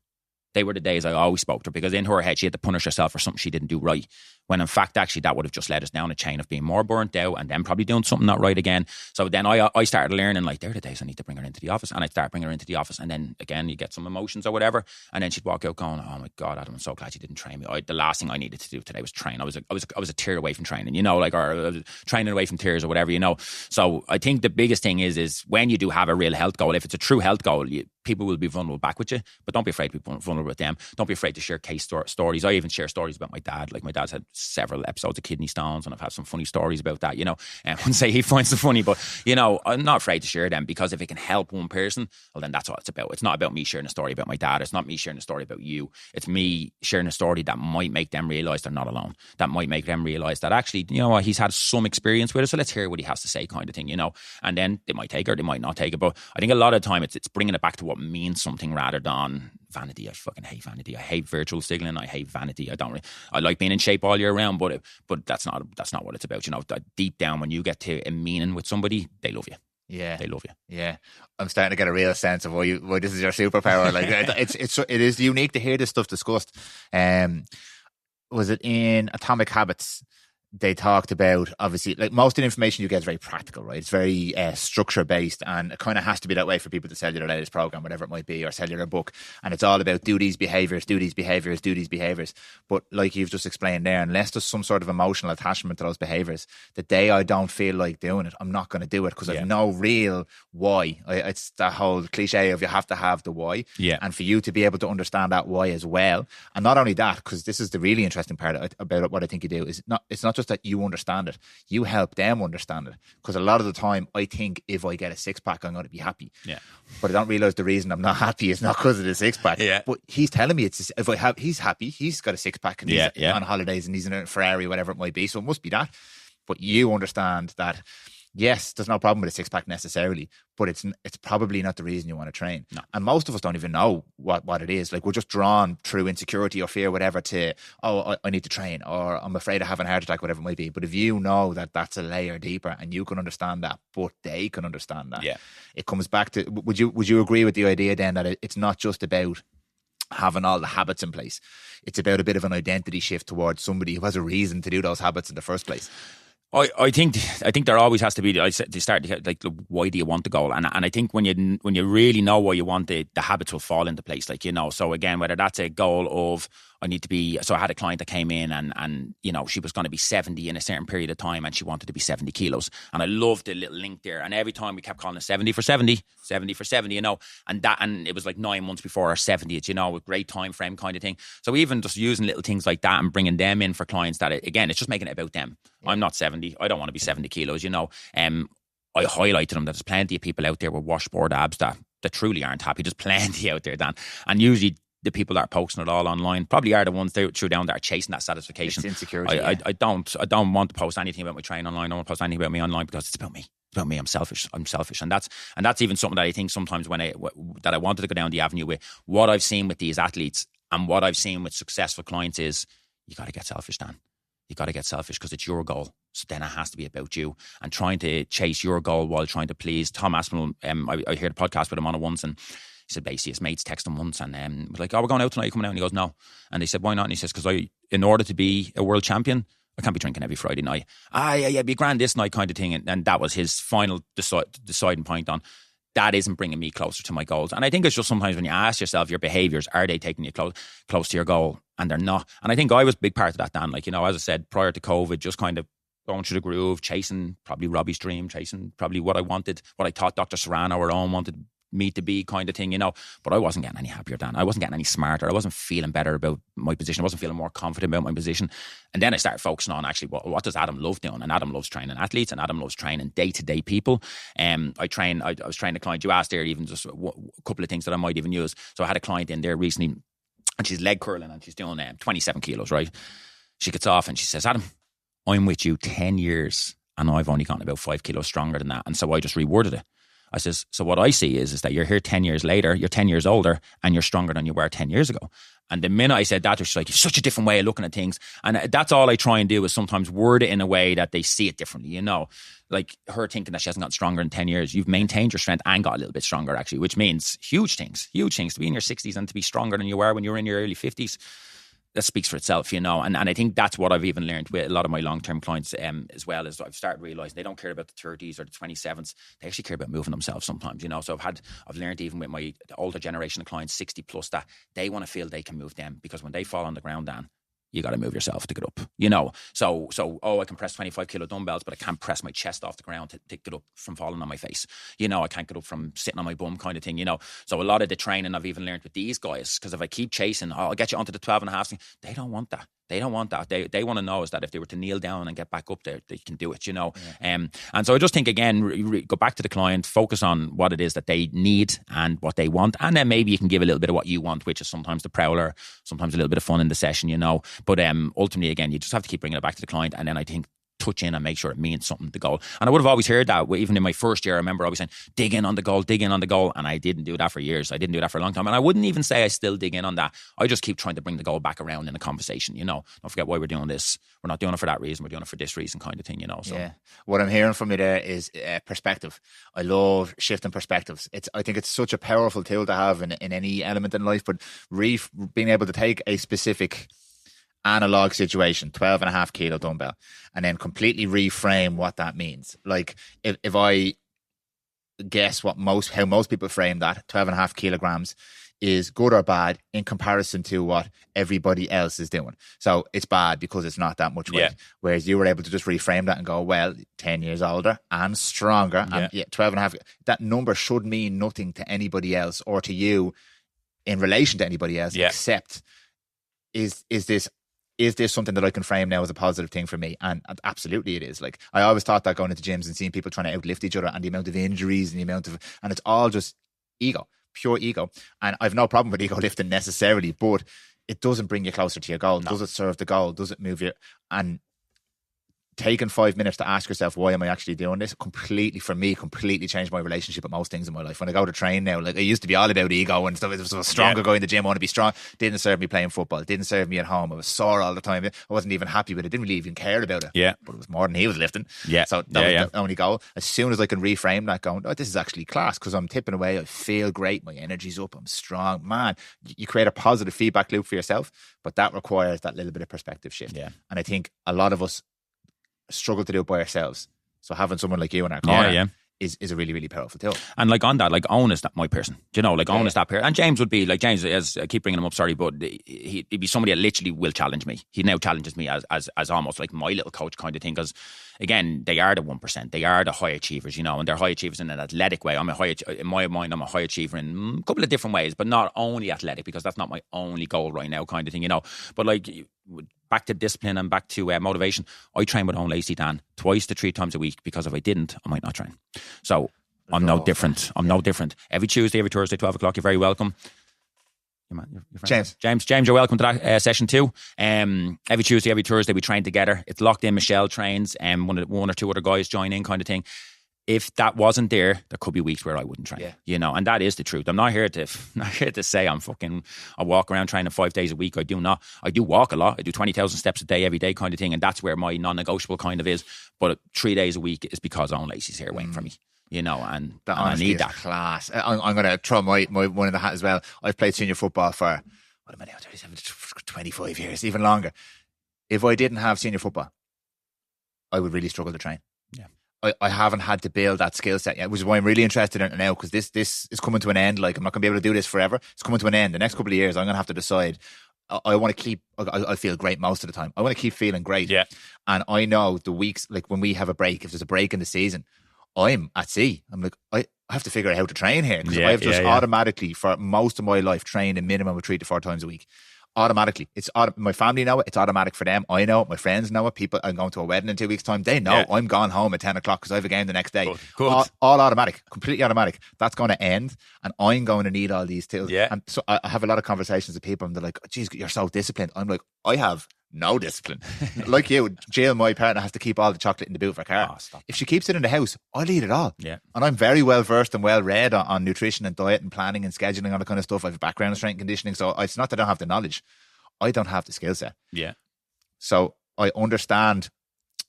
Because in her head, she had to punish herself for something she didn't do right. When in fact, actually, that would have just led us down a chain of being more burnt out and then probably doing something not right again. So then I started learning, like, there are the days I need to bring her into the office. And I'd start bringing her into the office. And then again, you get some emotions or whatever. And then she'd walk out going, oh my God, Adam, I'm so glad you didn't train me. The last thing I needed to do today was train. I was a tear away from training, you know, like, or I was training away from tears or whatever, you know. So I think the biggest thing is when you do have a real health goal, if it's a true health goal, people will be vulnerable back with you, but don't be afraid to be vulnerable with them. Don't be afraid to share case stories. I even share stories about my dad. Like, my dad's had several episodes of kidney stones, and I've had some funny stories about that, you know. And I wouldn't say he finds them funny, but, you know, I'm not afraid to share them, because if it can help one person, well, then that's all it's about. It's not about me sharing a story about my dad. It's not me sharing a story about you. It's me sharing a story that might make them realise they're not alone. That might make them realise that actually, you know, he's had some experience with it, so let's hear what he has to say, kind of thing, you know. And then they might take it or they might not take it. But I think a lot of the time it's bringing it back to what means something rather than vanity. I fucking hate vanity. I hate virtual signaling. I hate vanity. I like being in shape all year round, but that's not what it's about. You know, that deep down, when you get to a meaning with somebody, they love you. Yeah, they love you. Yeah, I'm starting to get a real sense of why this is your superpower. Like, it is unique to hear this stuff discussed. Was it in Atomic Habits? They talked about, obviously, like, most of the information you get is very practical, right? It's very structure based, and it kind of has to be that way for people to sell you their latest program, whatever it might be, or sell you their book. And it's all about do these behaviors. But like you've just explained there, unless there's some sort of emotional attachment to those behaviors, the day I don't feel like doing it, I'm not going to do it, because I've no real why. It's that whole cliche of you have to have the why. Yeah. And for you to be able to understand that why as well. And not only that, because this is the really interesting part about what I think you do, is it's not just that you understand it, you help them understand it. Because a lot of the time I think if I get a six-pack I'm going to be happy, but I don't realise the reason I'm not happy is not because of the six-pack. But he's telling me he's happy, he's got a six-pack and he's on holidays and he's in a Ferrari, whatever it might be, so it must be that. But you understand that, yes, there's no problem with a six-pack necessarily, but it's probably not the reason you want to train. No. And most of us don't even know what it is. Like, we're just drawn through insecurity or fear, whatever, to, I need to train, or I'm afraid of having a heart attack, whatever it might be. But if you know that that's a layer deeper and you can understand that, but they can understand that, it comes back to, would you agree with the idea then that it's not just about having all the habits in place? It's about a bit of an identity shift towards somebody who has a reason to do those habits in the first place. I think there always has to be, they start to get, like, why do you want the goal? And I think when you really know why you want it, the habits will fall into place, like, you know. So again, whether that's a goal of, I need to be, so I had a client that came in and you know, she was going to be 70 in a certain period of time, and she wanted to be 70 kilos. And I loved the little link there. And every time we kept calling it 70 for 70, you know, and it was like 9 months before our 70th, you know, a great time frame kind of thing. So even just using little things like that and bringing them in for clients, that again, it's just making it about them. I'm not 70. I don't want to be 70 kilos, you know. I highlighted them that there's plenty of people out there with washboard abs that truly aren't happy. There's plenty out there, Dan. And usually the people that are posting it all online probably are the ones that are chasing that satisfaction. It's insecurity. I don't want to post anything about my training online. I don't want to post anything about me online, because it's about me. It's about me. I'm selfish. And that's even something that I think sometimes that I wanted to go down the avenue with. What I've seen with these athletes and what I've seen with successful clients is, you got to get selfish, Dan. You got to get selfish, because it's your goal. So then it has to be about you, and trying to chase your goal while trying to please. Tom Aspinall, I heard a podcast with him on it once, and he said basically his mates text him once and was like, we're going out tonight, you coming out? And he goes, no. And they said, why not? And he says, because in order to be a world champion, I can't be drinking every Friday night. Be grand this night kind of thing. And that was his final deciding point on, that isn't bringing me closer to my goals. And I think it's just sometimes when you ask yourself, your behaviours, are they taking you close to your goal? And they're not. And I think I was a big part of that, Dan. Like, you know, as I said, prior to COVID, just kind of going through the groove, chasing probably Robbie's dream, chasing probably what I wanted, what I thought Dr. Serrano or Owen wanted me to be, kind of thing, you know. But I wasn't getting any happier, Dan. I wasn't getting any smarter. I wasn't feeling better about my position. I wasn't feeling more confident about my position. And then I started focusing on actually what does Adam love doing? And Adam loves training athletes, and Adam loves training day-to-day people. I was training a client. You asked there even just a couple of things that I might even use. So I had a client in there recently, and she's leg curling, and she's doing 27 kilos, right? She gets off and she says, Adam, I'm with you 10 years and I've only gotten about 5 kilos stronger than that. And so I just reworded it. I says, so what I see is that you're here 10 years later, you're 10 years older, and you're stronger than you were 10 years ago. And the minute I said that, she's like, it's such a different way of looking at things. And that's all I try and do is sometimes word it in a way that they see it differently, you know. Like her thinking that she hasn't gotten stronger in 10 years. You've maintained your strength and got a little bit stronger, actually, which means huge things to be in your 60s and to be stronger than you were when you were in your early 50s. That speaks for itself, you know. And I think that's what I've even learned with a lot of my long-term clients as well, is I've started realising they don't care about the 30s or the 27s. They actually care about moving themselves sometimes, you know. So I've learned even with my older generation of clients, 60 plus, that they want to feel they can move them, because when they fall on the ground, Dan, you got to move yourself to get up, you know. So I can press 25 kilo dumbbells, but I can't press my chest off the ground to get up from falling on my face. You know, I can't get up from sitting on my bum, kind of thing, you know. So a lot of the training I've even learned with these guys, because if I keep chasing, I'll get you onto the 12 and a half thing, they don't want that. They don't want that. They want to know is that if they were to kneel down and get back up there, they can do it, you know. Yeah. And so I just think, again, go back to the client, focus on what it is that they need and what they want. And then maybe you can give a little bit of what you want, which is sometimes the prowler, sometimes a little bit of fun in the session, you know. But ultimately, again, you just have to keep bringing it back to the client. And then I think touch in and make sure it means something, the goal. And I would have always heard that, even in my first year. I remember always saying, dig in on the goal. And I didn't do that for years. I didn't do that for a long time. And I wouldn't even say I still dig in on that. I just keep trying to bring the goal back around in the conversation, you know. Don't forget why we're doing this. We're not doing it for that reason. We're doing it for this reason, kind of thing, you know. So. Yeah. What I'm hearing from you there is perspective. I love shifting perspectives. I think it's such a powerful tool to have in any element in life, but being able to take a specific analog situation, 12 and a half kilo dumbbell, and then completely reframe what that means. Like if I guess how most people frame that, 12 and a half kilograms is good or bad in comparison to what everybody else is doing. So it's bad because it's not that much weight. Yeah. Whereas you were able to just reframe that and go, well, 10 years older and stronger. Yeah. And 12 and a half, that number should mean nothing to anybody else or to you in relation to anybody else, except is this something that I can frame now as a positive thing for me? And absolutely it is. Like, I always thought that going into gyms and seeing people trying to outlift each other and the amount of injuries and and it's all just ego, pure ego. And I've no problem with ego lifting necessarily, but it doesn't bring you closer to your goal. No. Does it serve the goal? Does it move you? And taking 5 minutes to ask yourself, why am I actually doing this? Completely changed my relationship with most things in my life. When I go to train now, like, I used to be all about ego and stuff. I was a stronger guy in the gym. I want to be strong. Didn't serve me playing football. Didn't serve me at home. I was sore all the time. I wasn't even happy with it. Didn't really even care about it. Yeah. But it was more than he was lifting. Yeah. So that was the only goal. As soon as I can reframe that, going, oh, this is actually class, because I'm tipping away. I feel great. My energy's up. I'm strong. Man, you create a positive feedback loop for yourself, but that requires that little bit of perspective shift. Yeah. And I think a lot of us struggle to do it by ourselves. So having someone like you in our corner is a really, really powerful tool. And like on that, like Owen is that my person. Do you know, like Owen is that person. And James would be like, James, as I keep bringing him up, sorry, but he'd be somebody that literally will challenge me. He now challenges me as almost like my little coach kind of thing, because again, they are the 1%. They are the high achievers, you know, and they're high achievers in an athletic way. In my mind, I'm a high achiever in a couple of different ways, but not only athletic, because that's not my only goal right now, kind of thing, you know. But like, back to discipline and back to motivation, I train with Owen Lacey, Dan, 2 to 3 times a week, because if I didn't, I might not train. So I'm no different. No different. Every Tuesday, every Thursday, 12 o'clock, you're very welcome. Your James, you're welcome to that session too. Every Tuesday, every Thursday, we train together. It's locked in. Michelle trains, and one or two other guys join in, kind of thing. If that wasn't there could be weeks where I wouldn't train, you know, and that is the truth. I'm not here to say I walk around training 5 days a week. I do not. I do walk a lot. I do 20,000 steps a day, every day, kind of thing, and that's where my non-negotiable kind of is. But 3 days a week is because Owen Lacey's here waiting for me. You know, and I need that class. I'm going to throw my one in the hat as well. I've played senior football for, what am I now, 37, 25 years, even longer. If I didn't have senior football, I would really struggle to train. Yeah. I haven't had to build that skill set yet, which is why I'm really interested in it now, because this is coming to an end. Like, I'm not going to be able to do this forever. It's coming to an end. The next couple of years, I'm going to have to decide. I want to keep, I feel great most of the time. I want to keep feeling great. Yeah. And I know the weeks, like when we have a break, if there's a break in the season, I'm at sea. I'm like, I have to figure out how to train here, because I've just automatically, for most of my life, trained a minimum of 3 to 4 times a week. Automatically. My family know it. It's automatic for them. I know it. My friends know it. People, I'm going to a wedding in 2 weeks' time. They know I'm gone home at 10 o'clock because I have a game the next day. Good. All automatic. Completely automatic. That's going to end, and I'm going to need all these tools. Yeah. And so I have a lot of conversations with people, and they're like, geez, you're so disciplined. I'm like, I have no discipline. Like you, Jill, my partner, has to keep all the chocolate in the boot of her car. Oh, stop. If she keeps it in the house, I'll eat it all. Yeah. And I'm very well versed and well read on nutrition and diet and planning and scheduling, all that kind of stuff. I have a background in strength and conditioning. So it's not that I don't have the knowledge. I don't have the skill set. Yeah. So I understand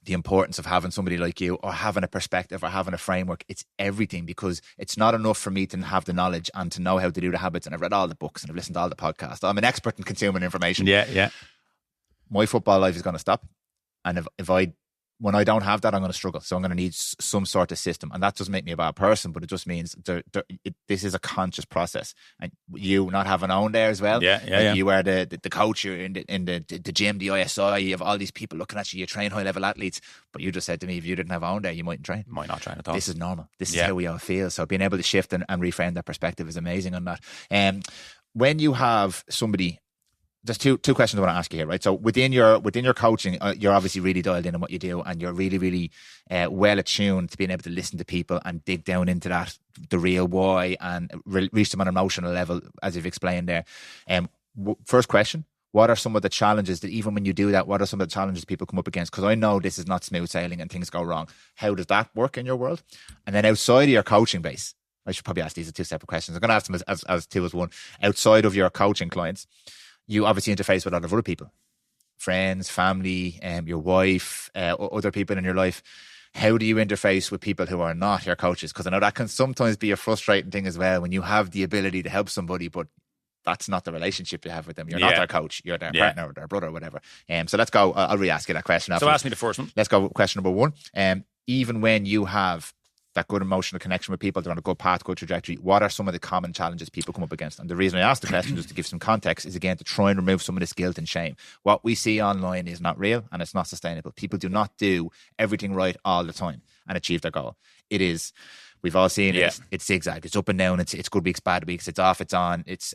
the importance of having somebody like you, or having a perspective, or having a framework. It's everything, because it's not enough for me to have the knowledge and to know how to do the habits. And I've read all the books and I've listened to all the podcasts. I'm an expert in consuming information. Yeah, yeah. My football life is going to stop. And when I don't have that, I'm going to struggle. So I'm going to need some sort of system. And that doesn't make me a bad person, but it just means this is a conscious process. And you not having own there as well. Yeah. You are the coach, you're in the gym, the ISI, you have all these people looking at you, you train high level athletes. But you just said to me, if you didn't have own there, you mightn't train. Might not train at all. This is normal. This is how we all feel. So being able to shift and reframe that perspective is amazing on that. When you have somebody, there's two questions I want to ask you here, right? So within your coaching, you're obviously really dialed in on what you do, and you're really, really well attuned to being able to listen to people and dig down into that, the real why, and reach them on an emotional level, as you've explained there. First question: what are some of the challenges that, even when you do that, what are some of the challenges people come up against? Because I know this is not smooth sailing and things go wrong. How does that work in your world? And then outside of your coaching base, I should probably ask these as two separate questions. I'm going to ask them as two as one. Outside of your coaching clients, you obviously interface with a lot of other people, friends, family, your wife, other people in your life. How do you interface with people who are not your coaches? Because I know that can sometimes be a frustrating thing as well, when you have the ability to help somebody, but that's not the relationship you have with them. You're not their coach. You're their partner or their brother or whatever. So let's go. I'll re-ask you that question after. So ask me the first one. Let's go with question number one. Even when you have that good emotional connection with people, they're on a good path, good trajectory, what are some of the common challenges people come up against? And the reason I asked the question, just to give some context, is again to try and remove some of this guilt and shame. What we see online is not real and it's not sustainable. People do not do everything right all the time and achieve their goal. It is, we've all seen it, it's zigzag, it's up and down, it's good weeks, bad weeks, it's off, it's on, it's...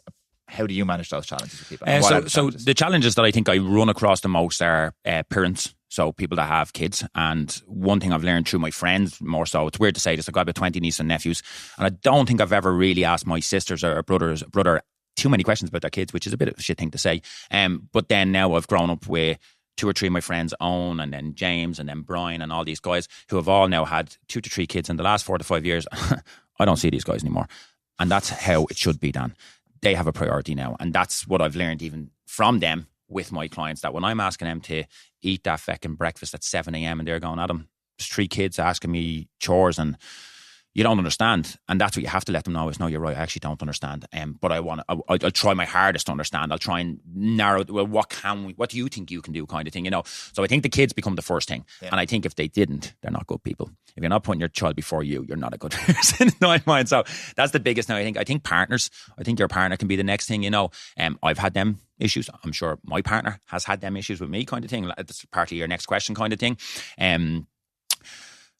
How do you manage those challenges with people? So the challenges that I think I run across the most are parents, so people that have kids. And one thing I've learned through my friends, more so, it's weird to say this, I've got about 20 nieces and nephews, and I don't think I've ever really asked my sisters or brother too many questions about their kids, which is a bit of a shit thing to say. But then now I've grown up with two or three of my friends, Owen and then James and then Brian and all these guys who have all now had 2 to 3 kids in the last 4 to 5 years. I don't see these guys anymore. And that's how it should be done. They have a priority now. And that's what I've learned even from them with my clients, that when I'm asking them to eat that feckin' breakfast at 7 a.m. and they're going, Adam, there's 3 kids asking me chores and you don't understand. And that's what you have to let them know is, no, you're right, I actually don't understand. But I'll try my hardest to understand. I'll try and narrow, well, what do you think you can do, kind of thing, you know? So I think the kids become the first thing. Yeah. And I think if they didn't, they're not good people. If you're not putting your child before you, you're not a good person in my mind. So that's the biggest now. I think partners, I think your partner can be the next thing, you know. I've had them issues. I'm sure my partner has had them issues with me, kind of thing. That's part of your next question, kind of thing.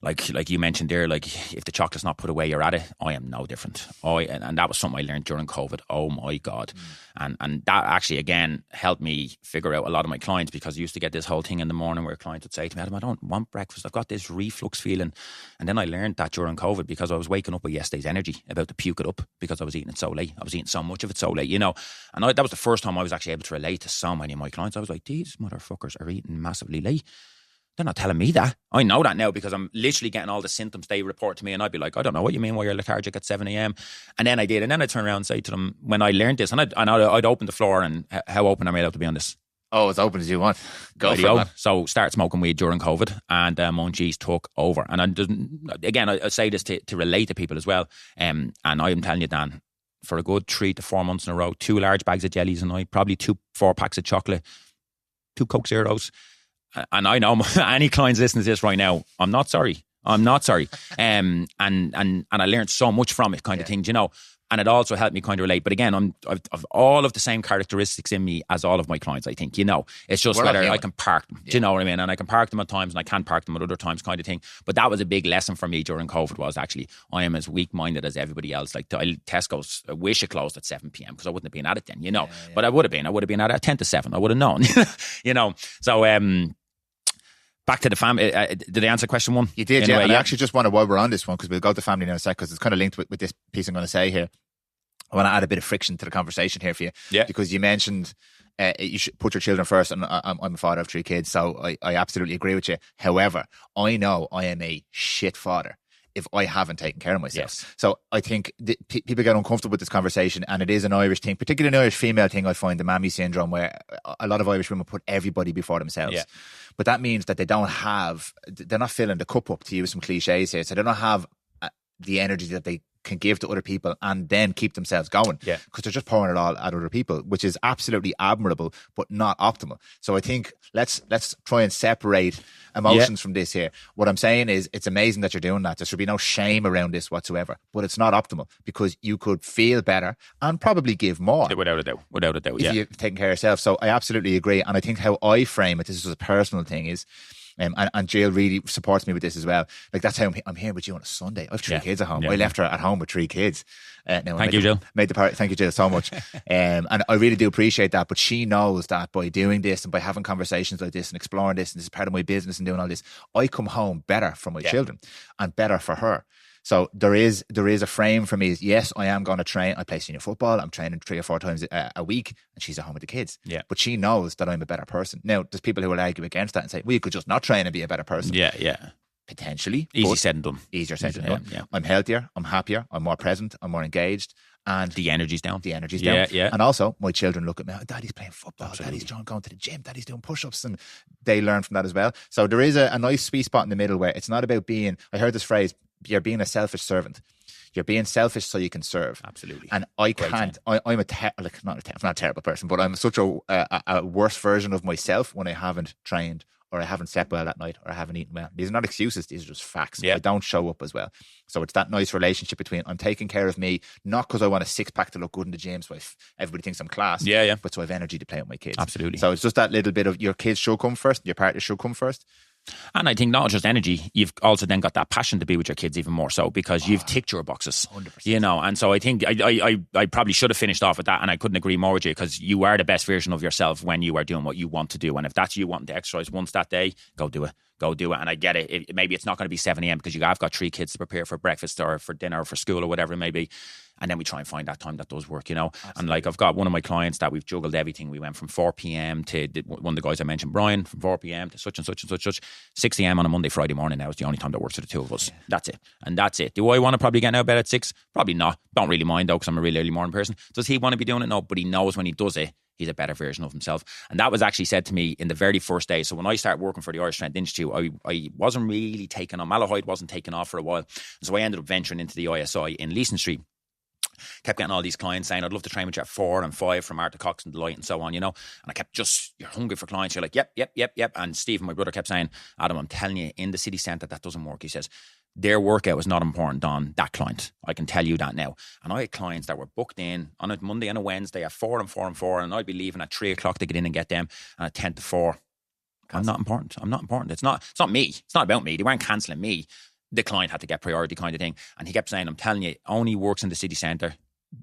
Like you mentioned there, like if the chocolate's not put away, you're at it. I am no different. And that was something I learned during COVID. Oh my God. And that actually, again, helped me figure out a lot of my clients, because I used to get this whole thing in the morning where clients would say to me, Adam, I don't want breakfast. I've got this reflux feeling. And then I learned that during COVID, because I was waking up with yesterday's energy, about to puke it up, because I was eating it so late. I was eating so much of it so late, you know. And that was the first time I was actually able to relate to so many of my clients. I was like, these motherfuckers are eating massively late. They're not telling me that. I know that now, because I'm literally getting all the symptoms they report to me, and I'd be like, I don't know what you mean why you're lethargic at 7 a.m. And then I did. And then I'd turn around and say to them, when I learned this, and I'd open the floor, and how open am I allowed to be on this? Oh, as open as you want. Go for it. So start smoking weed during COVID, and munchies took over. And I say this to relate to people as well. And I am telling you, Dan, for a good 3 to 4 months in a row, 2 large bags of jellies a night, probably 4 packs of chocolate, 2 Coke Zeros. And I know any clients listening to this right now, I'm not sorry. And I learned so much from it, kind of thing, you know. And it also helped me kind of relate. But again, I've all of the same characteristics in me as all of my clients, I think, you know. It's just whether I can park them. Do you know what I mean? And I can park them at times, and I can park them at other times, kind of thing. But that was a big lesson for me during COVID, was actually I am as weak-minded as everybody else. Like Tesco's, I wish it closed at 7 p.m. because I wouldn't have been at it then, you know. Yeah. But I would have been at it at 10 to 7. I would have known, you know. So, back to the family. Did I answer question 1? You did, yeah. And I actually just want to, while we're on this one, because we'll go to family in a sec, because it's kind of linked with this piece I'm going to say here. I want to add a bit of friction to the conversation here for you. Yeah. Because you mentioned you should put your children first. And I'm a father of 3 kids, so I absolutely agree with you. However, I know I am a shit father if I haven't taken care of myself. Yes. So I think people get uncomfortable with this conversation, and it is an Irish thing, particularly an Irish female thing. I find the mammy syndrome, where a lot of Irish women put everybody before themselves. Yeah. But that means that they're not filling the cup up, to use some cliches here. So they don't have the energy that they can give to other people and then keep themselves going. Yeah. Because they're just pouring it all at other people, which is absolutely admirable, but not optimal. So I think let's try and separate emotions from this here. What I'm saying is, it's amazing that you're doing that. There should be no shame around this whatsoever, but it's not optimal, because you could feel better and probably give more. Without a doubt. If you've taken care of yourself. So I absolutely agree. And I think how I frame it, this is a personal thing, is and Jill really supports me with this as well. Like, that's how I'm here with you on a Sunday. I have 3 kids at home. I left her at home with 3 kids. Thank you, Jill. Thank you, Jill, so much. And I really do appreciate that. But she knows that by doing this and by having conversations like this and exploring this, and this is part of my business and doing all this, I come home better for my children and better for her. So there is a frame for me. Yes, I am going to train. I play senior football. I'm training 3 or 4 times a week, and she's at home with the kids. Yeah. But she knows that I'm a better person. Now, there's people who will argue against that and say, well, you could just not train and be a better person. Yeah. Potentially. Easy said and done. Easier said than done. Yeah. I'm healthier. I'm happier. I'm more present. I'm more engaged. And the energy's down. Yeah. And also, my children look at me, oh, Daddy's playing football. Absolutely. Daddy's going to the gym. Daddy's doing push-ups. And they learn from that as well. So there is a nice sweet spot in the middle where it's not about being, I heard this phrase, you're being a selfish servant. You're being selfish so you can serve. Absolutely. And I can't. I'm not a terrible person, but I'm such a worse version of myself when I haven't trained, or I haven't slept well that night, or I haven't eaten well. These are not excuses. These are just facts. Yeah. I don't show up as well. So it's that nice relationship between, I'm taking care of me, not because I want a 6-pack to look good in the gym so everybody thinks I'm class. Yeah. But so I have energy to play with my kids. Absolutely. So it's just that little bit of, your kids should come first, your partner should come first. And I think not just energy, you've also then got that passion to be with your kids even more so, because you've ticked your boxes, 100%. And so I think I probably should have finished off with that, and I couldn't agree more with you, because you are the best version of yourself when you are doing what you want to do. And if that's you wanting to exercise once that day, go do it. And I get it. Maybe it's not going to be 7 a.m. because I've got 3 kids to prepare for breakfast or for dinner or for school or whatever it may be. And then we try and find that time that does work, Absolutely. And like, I've got one of my clients that we've juggled everything. We went from 4 p.m. to one of the guys I mentioned, Brian, from 4 p.m. to such and such and such. 6 a.m. on a Monday, Friday morning now is the only time that works for the 2 of us. Yeah. That's it. And that's it. Do I want to probably get out of bed at 6? Probably not. Don't really mind though, because I'm a really early morning person. Does he want to be doing it? No, but he knows when he does it, he's a better version of himself. And that was actually said to me in the very first day. So when I started working for the Irish Strength Institute, I wasn't really taking on, Malahide wasn't taking off for a while. And so I ended up venturing into the ISI in Leeson Street. Kept getting all these clients saying, I'd love to train with you at 4 and 5 from Arthur Cox and Delight and so on, And I kept you're hungry for clients. You're like, yep. And Stephen, my brother, kept saying, Adam, I'm telling you, in the city centre, that doesn't work. He says, their workout was not important on that client. I can tell you that now. And I had clients that were booked in on a Monday and a Wednesday at 4 and 4 and 4, and I'd be leaving at 3 o'clock to get in and get them, and at 10 to 4. I'm not important. It's not me. It's not about me. They weren't cancelling me. The client had to get priority kind of thing. And he kept saying, I'm telling you, it only works in the city centre.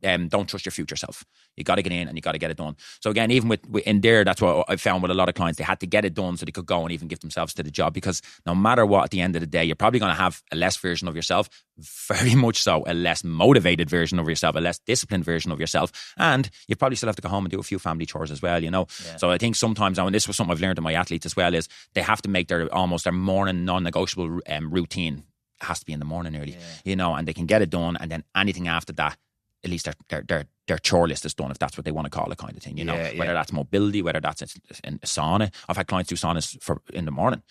Don't trust your future self. You got to get in and you got to get it done. So again, even with in there, that's what I found with a lot of clients. They had to get it done so they could go and even give themselves to the job, because no matter what, at the end of the day, you're probably going to have a less version of yourself, very much so, a less motivated version of yourself, a less disciplined version of yourself, and you probably still have to go home and do a few family chores as well, Yeah. So I think sometimes, and this was something I've learned in my athletes as well, is they have to make their morning non-negotiable routine. It has to be in the morning early, and they can get it done, and then anything after that, at least their chore list is done, if that's what they want to call it, kind of thing, whether that's mobility, whether that's in a sauna. I've had clients do saunas in the morning.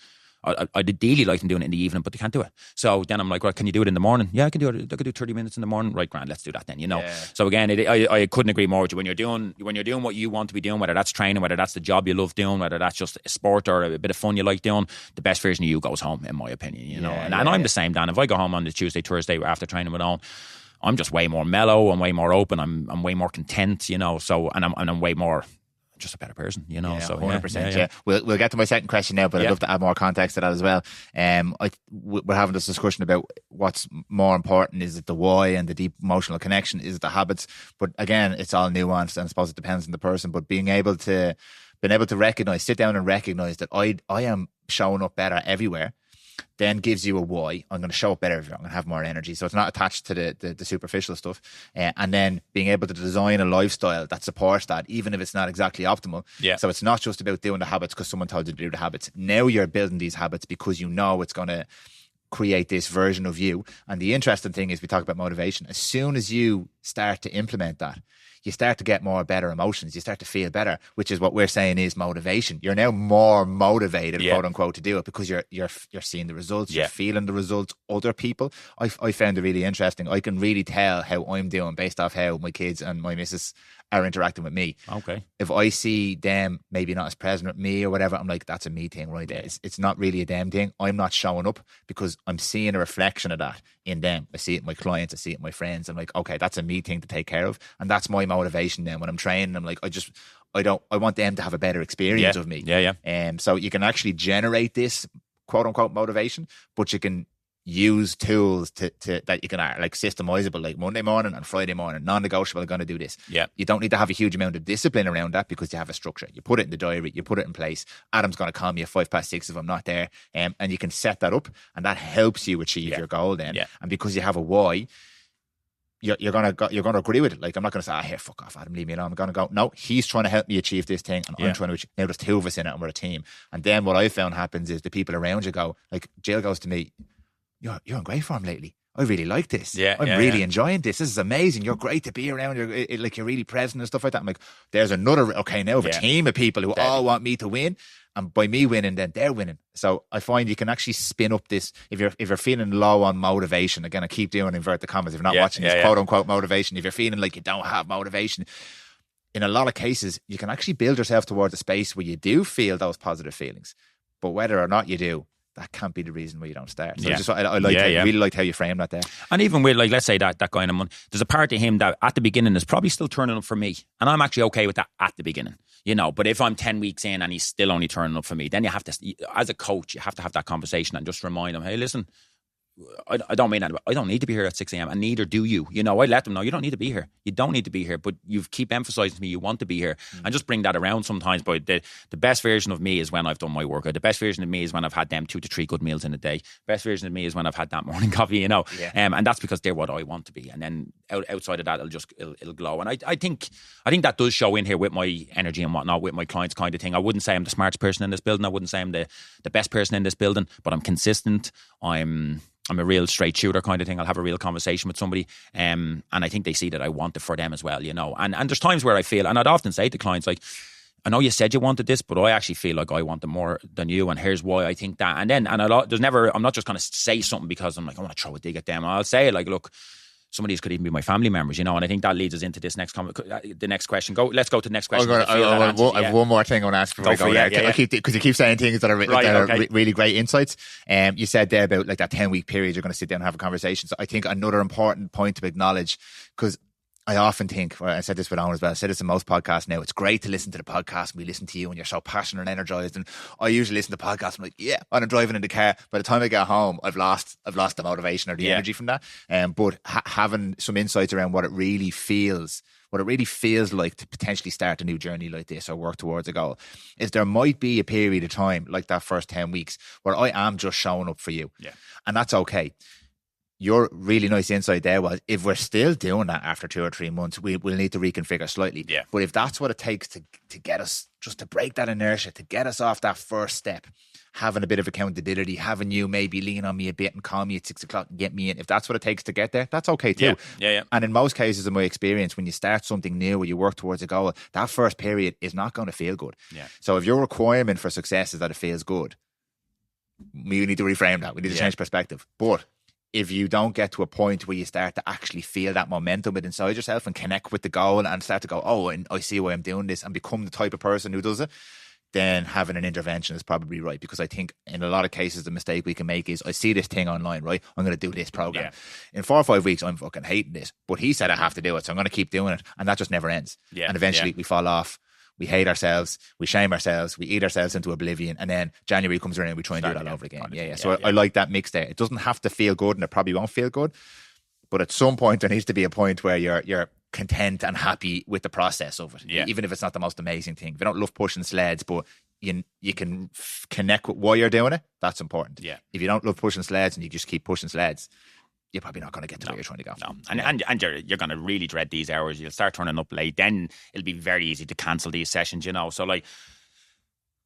I'd ideally like them doing it in the evening, but they can't do it. So then I'm like, well, can you do it in the morning? Yeah, I can do it. I could do 30 minutes in the morning. Right, grand, let's do that then, So again, I couldn't agree more with you. When you're doing what you want to be doing, whether that's training, whether that's the job you love doing, whether that's just a sport or a bit of fun you like doing, the best version of you goes home, in my opinion, And I'm the same, Dan. If I go home on the Tuesday, Thursday after training with Owen, I'm just way more mellow. I'm way more open. I'm way more content, So, and I'm way more just a better person, So 100%. Yeah. We'll get to my second question now, but I'd love to add more context to that as well. We're having this discussion about what's more important. Is it the why and the deep emotional connection? Is it the habits? But again, it's all nuanced, and I suppose it depends on the person. But being able to recognize, sit down and recognize that I am showing up better everywhere. then gives you a why. I'm going to show up better. I'm going to have more energy. So it's not attached to the superficial stuff. And then being able to design a lifestyle that supports that, even if it's not exactly optimal. Yeah. So it's not just about doing the habits because someone told you to do the habits. Now you're building these habits because you know it's going to create this version of you. And the interesting thing is we talk about motivation. As soon as you start to implement that, you start to get more better emotions. You start to feel better, which is what we're saying is motivation. You're now more motivated, quote unquote, to do it because you're seeing the results. You're feeling the results. Other people, I found it really interesting. I can really tell how I'm doing based off how my kids and my missus are interacting with me. Okay. If I see them maybe not as present with me or whatever, I'm like, that's a me thing right there. It's not really a them thing. I'm not showing up because I'm seeing a reflection of that in them. I see it in my clients. I see it in my friends. I'm like, okay, that's a me thing to take care of. And that's my motivation then when I'm training. I'm like, I want them to have a better experience of me. So you can actually generate this quote unquote motivation, but you can use tools to that you can like systemizable, like Monday morning and Friday morning, non-negotiable, I'm going to do this. You don't need to have a huge amount of discipline around that because you have a structure. You put it in the diary, you put it in place. Adam's going to call me at 6:05 if I'm not there, and you can set that up, and that helps you achieve your goal then. And because you have a why, you're gonna agree with it. Like, I'm not gonna say, here, fuck off, Adam, leave me alone. I'm gonna go, no, he's trying to help me achieve this thing, and I'm trying to achieve. Now there's two of us in it, and we're a team. And then what I found happens is the people around you go, like, Jill goes to me, you're in great form lately. I really like this. I'm really enjoying this. This is amazing. You're great to be around. You're really present and stuff like that. I'm like, there's another, okay, now I have a team of people who all want me to win. And by me winning, then they're winning. So I find you can actually spin up this. If you're feeling low on motivation, again, I keep doing inverted commas. If you're not watching this quote unquote motivation, if you're feeling like you don't have motivation, in a lot of cases, you can actually build yourself towards a space where you do feel those positive feelings. But whether or not you do, that can't be the reason why you don't start. So I really liked how you framed that there. And even with, like, let's say that guy in the month, there's a part of him that at the beginning is probably still turning up for me. And I'm actually okay with that at the beginning, you know. But if I'm 10 weeks in and he's still only turning up for me, then you have to, as a coach, you have to have that conversation and just remind him, hey, listen, I don't mean that. I don't need to be here at 6 a.m. and neither do you. You know, I let them know you don't need to be here. You don't need to be here, but you keep emphasizing to me you want to be here, and just bring that around sometimes. But the best version of me is when I've done my workout. The best version of me is when I've had them 2 to 3 good meals in a day. Best version of me is when I've had that morning coffee, you know. And that's because they're what I want to be. And then outside of that, it'll glow. And I think that does show in here with my energy and whatnot, with my clients kind of thing. I wouldn't say I'm the smartest person in this building. I wouldn't say I'm the best person in this building, but I'm consistent. I'm a real straight shooter kind of thing. I'll have a real conversation with somebody. And I think they see that I want it for them as well, you know. And there's times where I feel, and I'd often say to clients, like, I know you said you wanted this, but I actually feel like I want it more than you, and here's why I think that. And then, I'm not just going to say something because I'm like, I want to throw a dig at them. I'll say, like, look, some of these could even be my family members, you know, and I think that leads us into this the next question. Let's go to the next question. I have one more thing I want to ask before we go there. Because you keep saying things that are really great insights. You said there about like that 10-week period, you're going to sit down and have a conversation. So I think another important point to acknowledge, because I often think, well, I said this with Owen as well, I said this in most podcasts now, it's great to listen to the podcast and we listen to you and you're so passionate and energized. And I usually listen to podcasts, I'm like, yeah, when I'm driving in the car, by the time I get home, I've lost the motivation or the energy from that. But having some insights around what it really feels like to potentially start a new journey like this or work towards a goal, is there might be a period of time like that first 10 weeks where I am just showing up for you. And that's okay. Your really nice insight there was, if we're still doing that after 2 or 3 months, we'll need to reconfigure slightly. But if that's what it takes to get us, just to break that inertia, to get us off that first step, having a bit of accountability, having you maybe lean on me a bit and call me at 6 o'clock and get me in, if that's what it takes to get there, that's okay too. And in most cases, in my experience, when you start something new or you work towards a goal, that first period is not going to feel good. So if your requirement for success is that it feels good, we need to reframe that. We need to change perspective. But if you don't get to a point where you start to actually feel that momentum inside yourself and connect with the goal and start to go, oh, and I see why I'm doing this, and become the type of person who does it, then having an intervention is probably right. Because I think in a lot of cases, the mistake we can make is, I see this thing online, right? I'm going to do this program. In 4 or 5 weeks, I'm fucking hating this, but he said I have to do it, so I'm going to keep doing it. And that just never ends. And eventually we fall off. We hate ourselves, we shame ourselves, we eat ourselves into oblivion, and then January comes around and we try and do it all over again. So I like that mix there. It doesn't have to feel good, and it probably won't feel good, but at some point there needs to be a point where you're content and happy with the process of it, even if it's not the most amazing thing. If you don't love pushing sleds, but you can connect with why you're doing it, that's important. Yeah. If you don't love pushing sleds and you just keep pushing sleds, you're probably not going to get to where you're trying to go. No. And you're going to really dread these hours. You'll start turning up late. Then it'll be very easy to cancel these sessions, you know. So like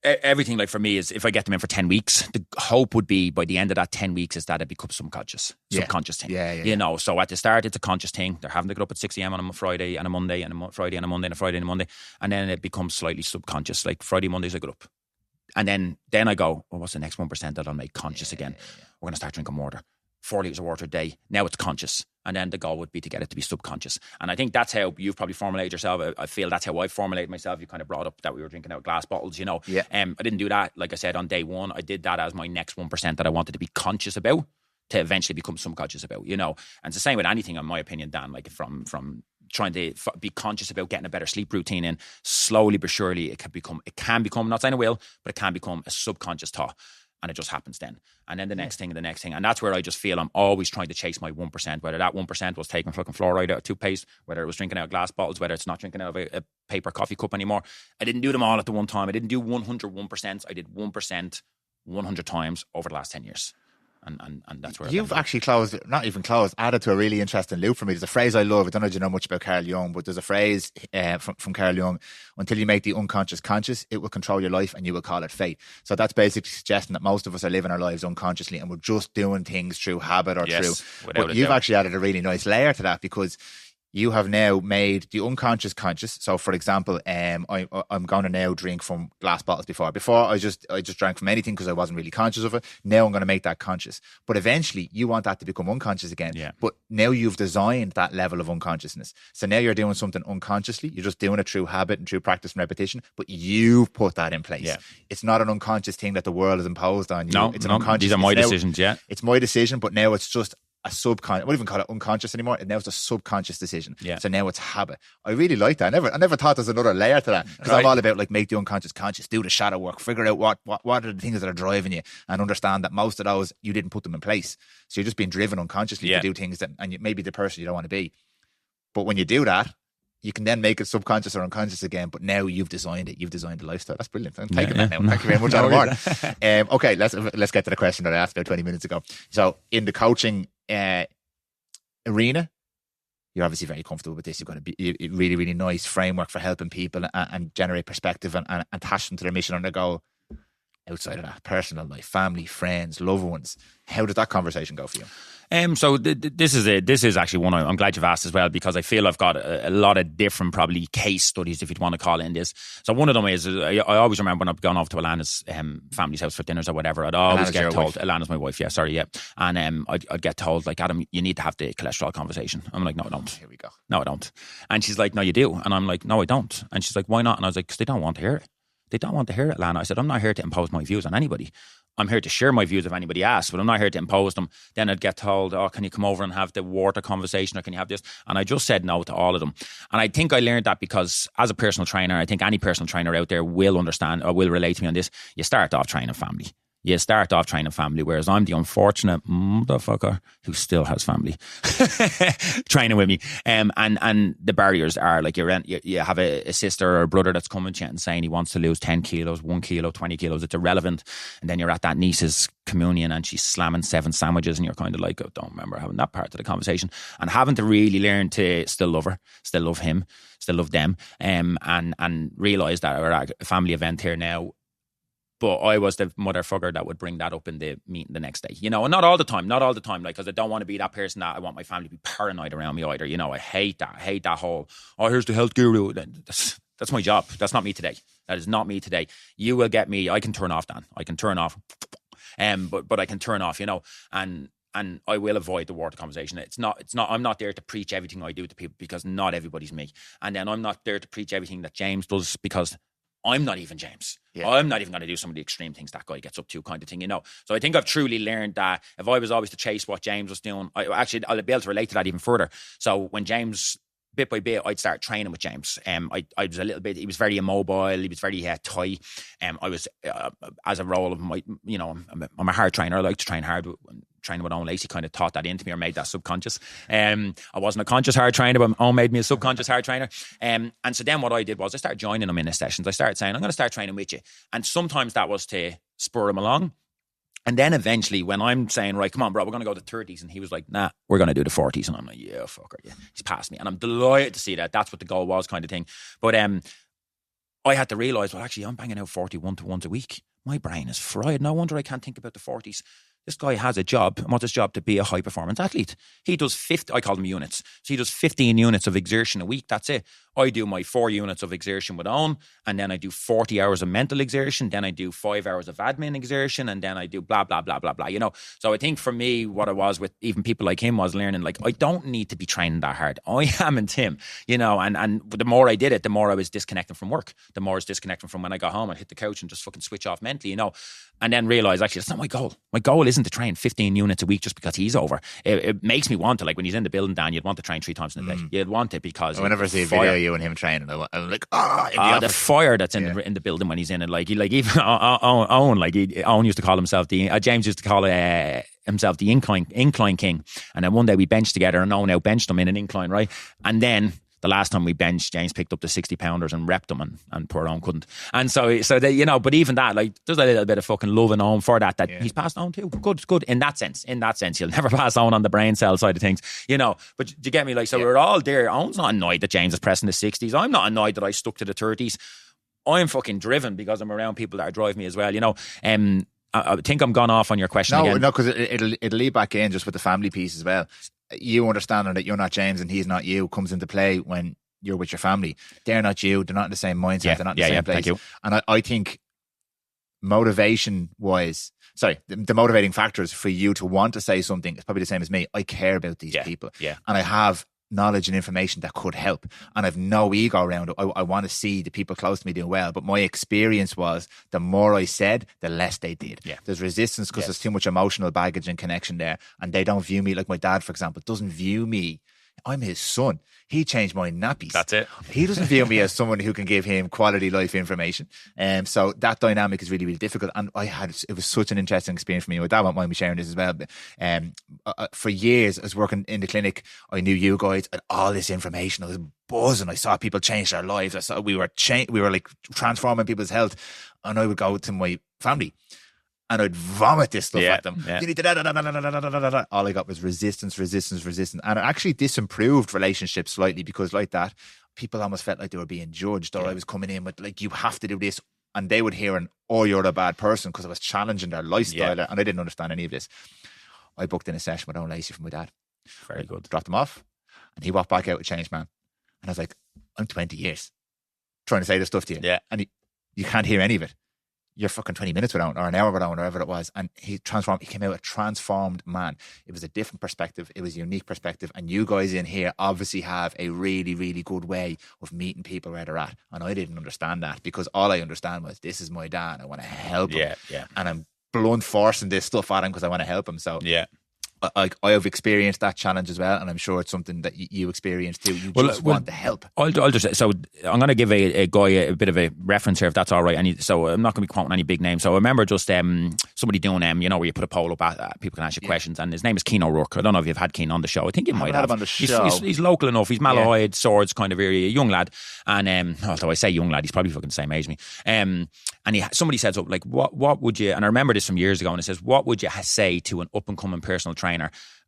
everything, like for me, is if I get them in for 10 weeks, the hope would be by the end of that 10 weeks is that it becomes subconscious thing. You know, so at the start it's a conscious thing. They're having to get up at 6 a.m. on a Friday and a Monday and a Friday and a Monday and a Friday and a Monday, and then it becomes slightly subconscious. Like Friday, Mondays I get up, and then I go, well, what's the next 1% that I'll make conscious again? We're going to start drinking water. 4 litres of water a day. Now it's conscious. And then the goal would be to get it to be subconscious. And I think that's how you've probably formulated yourself. I feel that's how I formulated myself. You kind of brought up that we were drinking out of glass bottles, you know. Yeah. I didn't do that, like I said, on day one. I did that as my next 1% that I wanted to be conscious about, to eventually become subconscious about, you know. And it's the same with anything, in my opinion, Dan, like from trying to be conscious about getting a better sleep routine in, slowly but surely it can become, I'm not saying it will, but it can become a subconscious thought. And it just happens then. And then the next thing and the next thing. And that's where I just feel I'm always trying to chase my 1%, whether that 1% was taking fucking fluoride out of toothpaste, whether it was drinking out of glass bottles, whether it's not drinking out of a paper coffee cup anymore. I didn't do them all at the one time. I didn't do 101%. I did 1% 100 times over the last 10 years. And that's where you've actually added to a really interesting loop for me. There's a phrase I love. I don't know if you know much about Carl Jung, but there's a phrase from Carl Jung: until you make the unconscious conscious, it will control your life and you will call it fate. So that's basically suggesting that most of us are living our lives unconsciously and we're just doing things through habit or through. But you've actually added a really nice layer to that, because you have now made the unconscious conscious. So, for example, I'm going to now drink from glass bottles. Before I just drank from anything because I wasn't really conscious of it. Now I'm going to make that conscious. But eventually, you want that to become unconscious again. Yeah. But now you've designed that level of unconsciousness. So now you're doing something unconsciously. You're just doing it through habit and through practice and repetition. But you've put that in place. Yeah. It's not an unconscious thing that the world has imposed on you. No, it's an unconscious. These are my decisions. Yeah, it's my decision. But now it's just a subconscious. I wouldn't even call it unconscious anymore. Now it's a subconscious decision. Yeah. So now it's habit. I really like that. I never thought there's another layer to that, because I'm all about like make the unconscious conscious, do the shadow work, figure out what are the things that are driving you, and understand that most of those you didn't put them in place. So you're just being driven unconsciously to do things that, and you may be the person you don't want to be. But when you do that, you can then make it subconscious or unconscious again. But now you've designed it. You've designed the lifestyle. That's brilliant. I'm taking that now. Thank you very much, Adam. Okay, let's get to the question that I asked about 20 minutes ago. So in the coaching arena, you're obviously very comfortable with this. You've got a really, really nice framework for helping people and generate perspective and attach them to their mission and their goal. Outside of that, personal life, family, friends, loved ones, how did that conversation go for you? So this is actually one I'm glad you've asked as well, because I feel I've got a lot of different probably case studies, if you'd want to call it, in this. So one of them is I always remember when I've gone off to Alana's family's house for dinners or whatever, I'd always get told, Alana's my wife, and I'd get told, like, Adam, you need to have the cholesterol conversation. I'm like, no, I don't. Here we go. No, I don't. And she's like, no, you do. And I'm like, no, I don't. And she's like, why not? And I was like, because they don't want to hear it. They don't want to hear it, Lana. I said, I'm not here to impose my views on anybody. I'm here to share my views if anybody asks, but I'm not here to impose them. Then I'd get told, oh, can you come over and have the water conversation, or can you have this? And I just said no to all of them. And I think I learned that because as a personal trainer, I think any personal trainer out there will understand or will relate to me on this. You start off training family. You start off training family, whereas I'm the unfortunate motherfucker who still has family training with me. And the barriers are like you have a sister or a brother that's coming to you and saying he wants to lose 10 kilos, 1 kilo, 20 kilos. It's irrelevant. And then you're at that niece's communion and she's slamming 7 sandwiches and you're kind of like, oh, don't remember having that part of the conversation, and having to really learn to still love her, still love him, still love them, and realise that we're at a family event here now. But I was the motherfucker that would bring that up in the meeting the next day. You know, and not all the time, like, because I don't want to be that person that I want my family to be paranoid around me either. You know, I hate that whole, oh, here's the health guru. That's my job. That's not me today. That is not me today. You will get me. I can turn off, Dan. I can turn off. But I can turn off, you know, and I will avoid the water conversation. It's not, I'm not there to preach everything I do to people, because not everybody's me. And then I'm not there to preach everything that James does, because I'm not even James. Yeah. I'm not even going to do some of the extreme things that guy gets up to, kind of thing, you know. So I think I've truly learned that if I was always to chase what James was doing, I'll be able to relate to that even further. So when James, bit by bit, I'd start training with James. I was a little bit, he was very immobile, he was very tight. I was, as a role of my, you know, I'm a hard trainer. I like to train hard. training with Owen Lacey kind of taught that into me or made that subconscious. I wasn't a conscious hard trainer, but Owen made me a subconscious hard trainer. And so then what I did was I started joining him in his sessions. I started saying, I'm going to start training with you. And sometimes that was to spur him along. And then eventually when I'm saying, right, come on, bro, we're going to go to 30s. And he was like, nah, we're going to do the 40s. And I'm like, yeah, fucker, yeah. He's passed me. And I'm delighted to see that. That's what the goal was, kind of thing. But I had to realise, well, actually, I'm banging out 40 one-to-ones a week. My brain is fried. No wonder I can't think about the 40s. This guy has a job. And what's his job? To be a high-performance athlete. He does 50, I call them units. So he does 15 units of exertion a week. That's it. I do my 4 units of exertion with Owen, and then I do 40 hours of mental exertion, then I do 5 hours of admin exertion, and then I do blah, blah, blah, blah, blah, you know. So I think for me, what it was with even people like him was learning, like, I don't need to be training that hard. I am in Tim, you know, and the more I did it, the more I was disconnecting from work. The more I was disconnecting from when I got home, I'd hit the couch and just fucking switch off mentally, you know, and then realize, actually, that's not my goal. My goal isn't to train 15 units a week just because he's over. It makes me want to, like, when he's in the building, Dan, you'd want to train 3 times in a day. You'd want it because... Whenever I see a video of you and him training, I'm like, the fire that's in the building when he's in it, like even Owen, like Owen used to call himself James used to call himself the incline king, and then one day we benched together and Owen outbenched him in an incline, right? And then the last time we benched, James picked up the 60 pounders and repped them, and poor Owen couldn't. And so they, you know, but even that, like, there's a little bit of fucking love in Owen for that he's passed on too. Good. In that sense, you'll never pass on the brain cell side of things, you know. But do you get me? Like, so we're all there. Owen's not annoyed that James is pressing the 60s. I'm not annoyed that I stuck to the 30s. I'm fucking driven because I'm around people that drive me as well, you know. I think I'm gone off on your question again. No, because it'll lead back in just with the family piece as well. You understanding that you're not James and he's not you comes into play when you're with your family. They're not you. They're not in the same mindset. They're not in the same place. Thank you. And I think motivation-wise, the motivating factors for you to want to say something is probably the same as me. I care about these people. Yeah. And I have knowledge and information that could help. And I've no ego around it. I want to see the people close to me doing well. But my experience was the more I said, the less they did. Yeah. There's resistance because there's too much emotional baggage and connection there. And they don't view me like my dad, for example, doesn't view me. I'm his son. He changed my nappies. That's it. He doesn't view me as someone who can give him quality life information. So that dynamic is really, really difficult. And it was such an interesting experience for me. My dad won't mind me sharing this as well. But, for years, I was working in the clinic. I knew you guys and all this information. I was buzzing. I saw people change their lives. I saw we were like transforming people's health. And I would go to my family and I'd vomit this stuff at them. You need to all I got was resistance. And it actually disimproved relationships slightly because like that, people almost felt like they were being judged or I was coming in with like, you have to do this. And they would hear you're a bad person because I was challenging their lifestyle. And I didn't understand any of this. I booked in a session with Owen Lacey for my dad. Very good. Dropped him off and he walked back out with changed man. And I was like, I'm 20 years trying to say this stuff to you. Yeah. And you can't hear any of it. You're fucking 20 minutes without, or an hour without, or whatever it was. And he transformed. He came out a transformed man. It was a different perspective. It was a unique perspective. And you guys in here obviously have a really, really good way of meeting people where they're at. And I didn't understand that because all I understand was this is my dad. I want to help him. Yeah. And I'm blunt forcing this stuff at him because I want to help him. So yeah. I have experienced that challenge as well, and I'm sure it's something that you experienced too. You just want to help. I'll just so I'm going to give a guy a bit of a reference here, if that's all right. So I'm not going to be quoting any big names. So I remember just somebody doing you know, where you put a poll up, people can ask you questions, and his name is Keane O'Rourke. I don't know if you've had Keane on the show. I think you might have. Him on the show. He's local enough. He's Malahide, Swords kind of area, young lad, and although I say young lad, he's probably fucking the same age as me. And somebody said something like, "What would you?" And I remember this from years ago, and it says, "What would you say to an up and coming personal trainer?"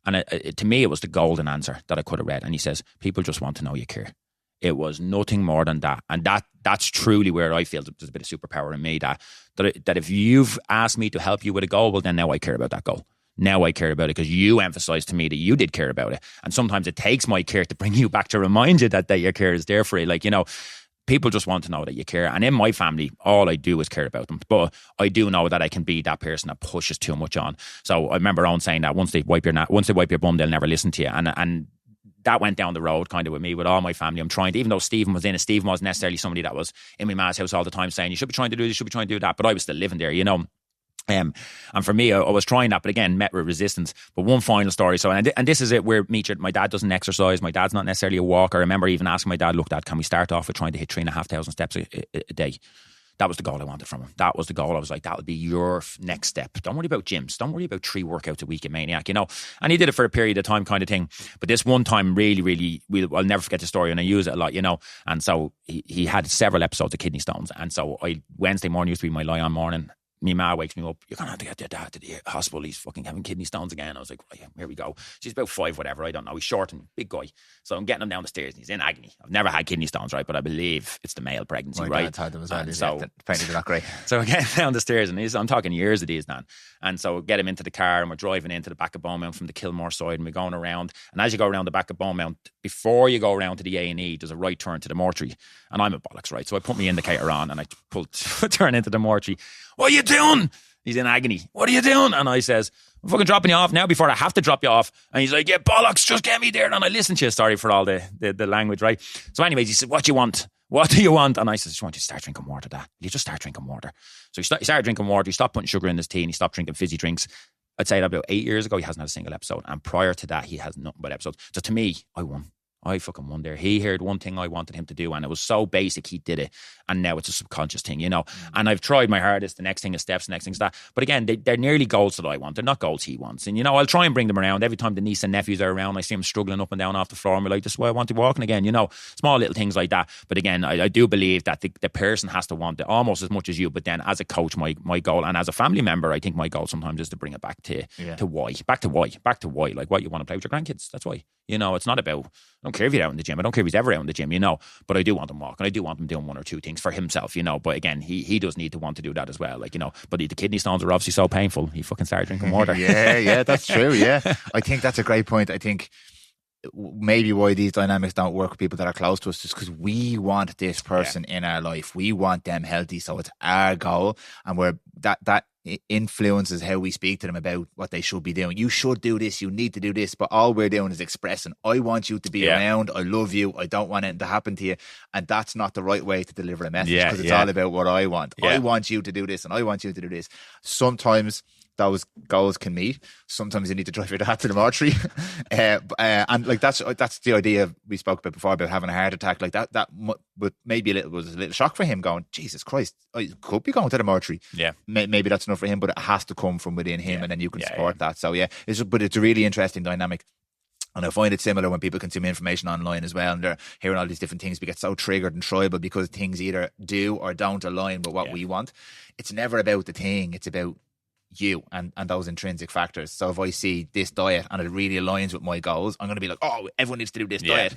And to me, it was the golden answer that I could have read. And he says, people just want to know you care. It was nothing more than that. And that's truly where I feel there's a bit of superpower in me, that if you've asked me to help you with a goal, well, then now I care about that goal. Now I care about it because you emphasized to me that you did care about it. And sometimes it takes my care to bring you back to remind you that your care is there for you. Like, you know, people just want to know that you care. And in my family, all I do is care about them. But I do know that I can be that person that pushes too much on. So I remember Owen saying that once they wipe your bum, they'll never listen to you. And that went down the road kind of with me, with all my family. I'm trying to, even though Stephen was in it, Stephen wasn't necessarily somebody that was in my ma's house all the time saying, you should be trying to do this, you should be trying to do that. But I was still living there, you know. And for me, I was trying that, but again, met with resistance. But one final story. So, and this is it where my dad doesn't exercise. My dad's not necessarily a walker. I remember even asking my dad, look, Dad, can we start off with trying to hit 3,500 steps a day? That was the goal I wanted from him. That was the goal. I was like, that'll be your next step. Don't worry about gyms. Don't worry about 3 workouts a week, you maniac, you know. And he did it for a period of time kind of thing. But this one time really, I'll never forget the story, and I use it a lot, you know. And so he had several episodes of kidney stones. And so Wednesday morning used to be my lie-on morning. My ma wakes me up. You're going to have to get your dad to the hospital. He's fucking having kidney stones again. I was like, right, here we go. She's about 5, whatever. I don't know. He's short and big guy. So I'm getting him down the stairs and he's in agony. I've never had kidney stones, right? But I believe it's the male pregnancy, my right? dad had them as well. And So apparently they're not great. So I get down the stairs and I'm talking years of these, man. And so get him into the car and we're driving into the back of Beaumont from the Kilmore side and we're going around. And as you go around the back of Beaumont, before you go around to the A&E, there's a right turn to the mortuary. And I'm a bollocks, right? So I put my indicator on and I turn into the mortuary. What are you doing? He's in agony. What are you doing? And I says, I'm fucking dropping you off now before I have to drop you off. And he's like, yeah, bollocks, just get me there. And I listen to you. Sorry for all the language, right? So anyways, he said, what do you want? What do you want? And I said, I just want you to start drinking water, Dad. You just start drinking water. So he started drinking water. He stopped putting sugar in his tea and he stopped drinking fizzy drinks. I'd say that about 8 years ago, he hasn't had a single episode. And prior to that, he has nothing but episodes. So to me, I won. I fucking won there. He heard one thing I wanted him to do and it was so basic, he did it. And now it's a subconscious thing, you know. And I've tried my hardest. The next thing is steps, the next thing is that. But again, they're nearly goals that I want. They're not goals he wants. And, you know, I'll try and bring them around. Every time the niece and nephews are around, I see them struggling up and down off the floor and we're like, this is why I want to walking again, you know. Small little things like that. But again, I do believe that the person has to want it almost as much as you. But then as a coach, my goal, and as a family member, I think my goal sometimes is to bring it back to why. Back to why. Like what you want to play with your grandkids. That's why. You know, it's not about, I don't care if you're out in the gym. I don't care if he's ever out in the gym, you know. But I do want him walking. I do want him doing 1 or 2 things for himself, you know. But again, he does need to want to do that as well. Like, you know, but the kidney stones are obviously so painful. He fucking started drinking water. yeah, that's true. Yeah. I think that's a great point. I think maybe why these dynamics don't work with people that are close to us just because we want this person in our life. We want them healthy. So it's our goal. And we're that influences how we speak to them about what they should be doing. You should do this. You need to do this. But all we're doing is expressing, I want you to be around. I love you. I don't want anything to happen to you. And that's not the right way to deliver a message because it's all about what I want. I want you to do this and I want you to do this. Sometimes those goals can meet. Sometimes you need to drive your dad to the mortuary. And like that's the idea we spoke about before about having a heart attack. Like that maybe was a little shock for him going, Jesus Christ, I could be going to the mortuary. Yeah. Maybe that's enough for him, but it has to come from within him and then you can support that. So but it's a really interesting dynamic. And I find it similar when people consume information online as well and they're hearing all these different things. We get so triggered and tribal because things either do or don't align with what we want. It's never about the thing. It's about you and those intrinsic factors. So if I see this diet and it really aligns with my goals, I'm going to be like, oh, everyone needs to do this diet.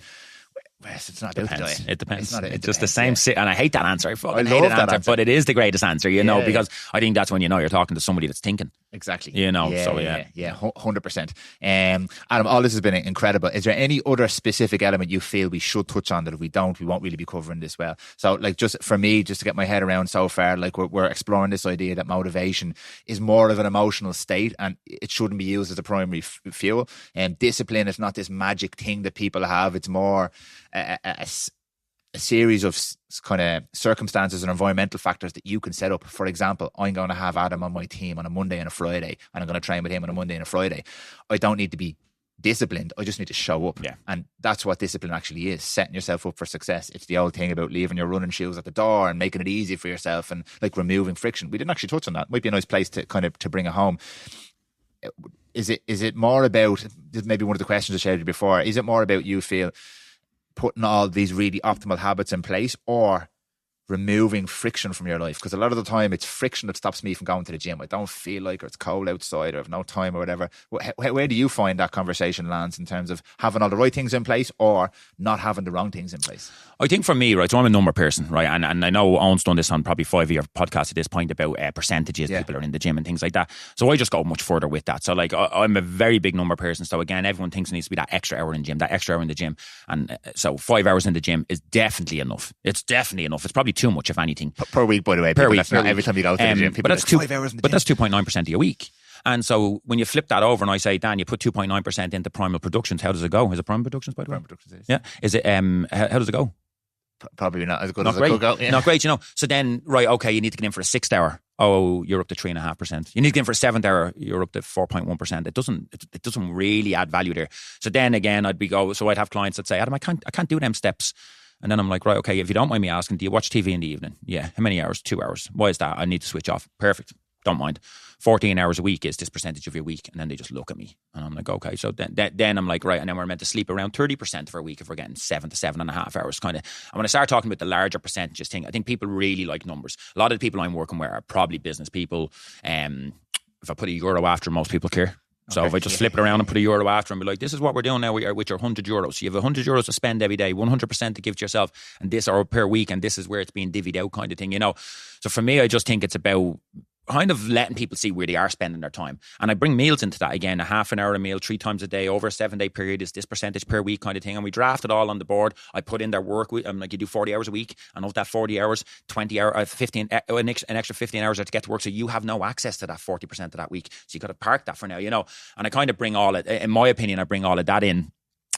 Whereas it's not about the diet. It depends. It's just the same. And I hate that answer. I fucking hate love that answer, but it is the greatest answer, you know, because I think that's when you know you're talking to somebody that's thinking. Exactly. You know, 100%. Adam, all this has been incredible. Is there any other specific element you feel we should touch on that if we don't, we won't really be covering this well? So like just for me, just to get my head around so far, like we're exploring this idea that motivation is more of an emotional state and it shouldn't be used as a primary fuel. And discipline is not this magic thing that people have. It's more a series of kind of circumstances and environmental factors that you can set up. For example, I'm going to have Adam on my team on a Monday and a Friday, and I'm going to train with him on a Monday and a Friday. I don't need to be disciplined. I just need to show up. Yeah. And that's what discipline actually is, setting yourself up for success. It's the old thing about leaving your running shoes at the door and making it easy for yourself and like removing friction. We didn't actually touch on that. Might be a nice place to kind of to bring it home. Is it more about, maybe one of the questions I shared before, is it more about you feel putting all these really optimal habits in place or removing friction from your life? Because a lot of the time it's friction that stops me from going to the gym. I don't feel like, or it's cold outside, or I have no time or whatever. Where do you find that conversation lands in terms of having all the right things in place or not having the wrong things in place? I think for me, right, so I'm a number person, right, and I know Owen's done this on probably 5 of your podcasts at this point about percentages, people are in the gym and things like that. So I just go much further with that. So like I'm a very big number person. So again, everyone thinks it needs to be that extra hour in the gym, And so 5 hours in the gym is definitely enough. It's definitely enough. It's probably too much, if anything. Per week, by the way. Per week. That's not every time you go to the gym. But that's 5 hours in the gym. But that's 2.9% of your week. And so when you flip that over and I say, Dan, you put 2.9% into Prymal Productions, how does it go? Is it Prymal Productions, by the way? Prymal Productions is. Yeah. Is it, how does it go? Probably not as good not as great. it could go. Yeah. Not great, you know. So then, right, okay, you need to get in for a 6th hour. Oh, you're up to 3.5%. You need to get in for a 7th hour. You're up to 4.1%. It doesn't really add value there. So then again, I'd have clients that say, Adam, I can't do them steps. And then I'm like, right, okay, if you don't mind me asking, do you watch TV in the evening? Yeah. How many hours? 2 hours. Why is that? I need to switch off. Perfect. Don't mind. 14 hours a week is this percentage of your week. And then they just look at me. And I'm like, okay. So then I'm like, right. And then we're meant to sleep around 30% of our week if we're getting 7 to 7.5 hours kind of. And when I start talking about the larger percentages thing, I think people really like numbers. A lot of the people I'm working with are probably business people. If I put a euro after, most people care. So if I just flip it around and put a euro after and be like, this is what we're doing now with your 100 euros. So you have 100 euros to spend every day, 100% to give to yourself, and this or per week, and this is where it's being divvied out kind of thing, you know. So for me, I just think it's about kind of letting people see where they are spending their time. And I bring meals into that again, a half an hour a meal, 3 times a day, over a 7-day period is this percentage per week kind of thing. And we draft it all on the board. I put in their work. I'm like, you do 40 hours a week. And of that 40 hours, 20 hours, 15, an extra 15 hours are to get to work. So you have no access to that 40% of that week. So you got to park that for now, you know. And I kind of bring all it, in my opinion, I bring all of that in